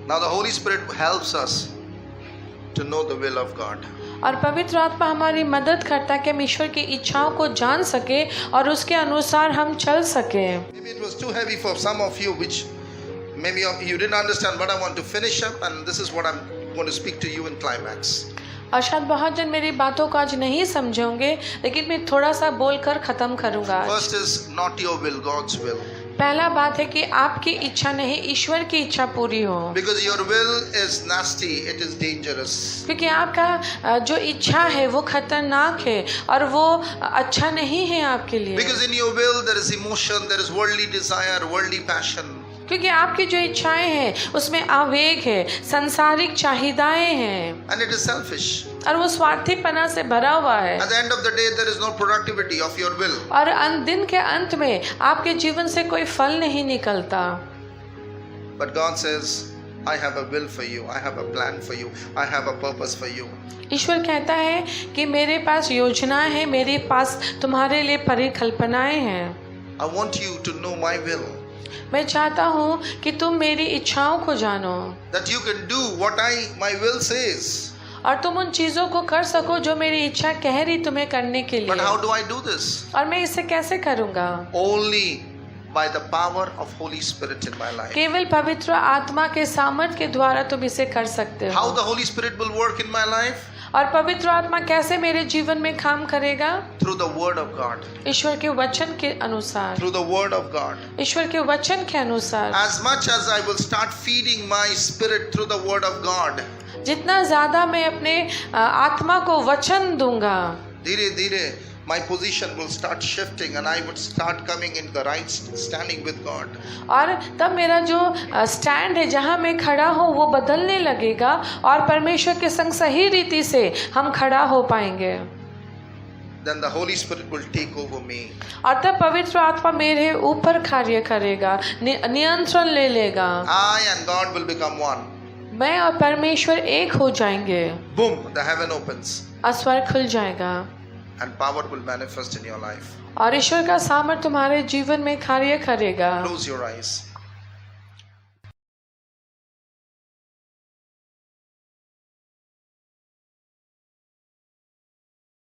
Speaker 1: Now the Holy Spirit helps us to know the will of God.
Speaker 2: और पवित्र आत्मा हमारी मदद करता है कि हम ईश्वर की इच्छाओं को जान सके और उसके अनुसार हम चल सके।
Speaker 1: Maybe it was too heavy for some of you, which maybe you didn't understand, but I want to finish up, and this is what I'm going to speak to you in climax.
Speaker 2: और शायद बहुत जन मेरी बातों को आज नहीं समझेंगे, लेकिन मैं थोड़ा सा बोलकर ख़त्म करूँगा आज।
Speaker 1: First is not your will, God's will.
Speaker 2: पहला बात है कि आपकी इच्छा नहीं, ईश्वर की इच्छा पूरी हो।
Speaker 1: Because your will is nasty, it is dangerous.
Speaker 2: क्योंकि आपका जो इच्छा है वो खतरनाक है और वो अच्छा नहीं है आपके लिए।
Speaker 1: Because in your will there is emotion, there is worldly desire, worldly passion.
Speaker 2: क्योंकि आपकी जो इच्छाएं हैं उसमें आवेग है, सांसारिक चाहिदाएं हैं,
Speaker 1: And it is selfish.
Speaker 2: और वो स्वार्थीपना से भरा हुआ है।
Speaker 1: At the end of the day, there is no productivity of your will.
Speaker 2: और दिन के अंत में आपके जीवन से कोई फल नहीं निकलता।
Speaker 1: But God says, I have a will for you, I have a plan for you, I have a purpose for you.
Speaker 2: ईश्वर कहता है कि मेरे पास योजना है, मेरे पास तुम्हारे लिए परिकल्पनाएं हैं।
Speaker 1: I want you to know my will.
Speaker 2: मैं चाहता हूँ कि तुम मेरी इच्छाओं को जानो,
Speaker 1: That you can do what my will says.
Speaker 2: और तुम उन चीज़ों को कर सको जो मेरी इच्छा कह रही तुम्हें करने के
Speaker 1: But
Speaker 2: लिए।
Speaker 1: how do I do this?
Speaker 2: और मैं इसे कैसे करूँगा?
Speaker 1: Only by the power of Holy Spirit in my life.
Speaker 2: केवल पवित्र आत्मा के सामर्थ के द्वारा तुम इसे कर सकते
Speaker 1: How
Speaker 2: हो।
Speaker 1: the Holy Spirit will work in my life?
Speaker 2: और पवित्र आत्मा कैसे मेरे जीवन में काम करेगा?
Speaker 1: Through the word of God.
Speaker 2: ईश्वर के वचन के अनुसार।
Speaker 1: Through the word of God.
Speaker 2: ईश्वर के वचन के अनुसार।
Speaker 1: As much as I will start feeding my spirit through the word of God,
Speaker 2: जितना ज्यादा मैं अपने आत्मा को वचन दूंगा,
Speaker 1: धीरे धीरे my position will start shifting and I would start coming in the right standing with God.
Speaker 2: और तब मेरा जो स्टैंड है, जहाँ मैं खड़ा हूँ, वो बदलने लगेगा और परमेश्वर के संग सही रीति से हम खड़ा हो पाएंगे।
Speaker 1: Then the Holy Spirit will take over me.
Speaker 2: और तब पवित्र आत्मा मेरे ऊपर कार्य करेगा, नियंत्रण ले लेगा।
Speaker 1: I and God will become one.
Speaker 2: मैं और परमेश्वर एक हो जाएंगे।
Speaker 1: Boom, the heaven opens
Speaker 2: और स्वर्ग खुल जाएगा
Speaker 1: and power will manifest in your life.
Speaker 2: और ईश्वर का सामर्थ तुम्हारे जीवन में कार्य करेगा।
Speaker 1: Close your eyes.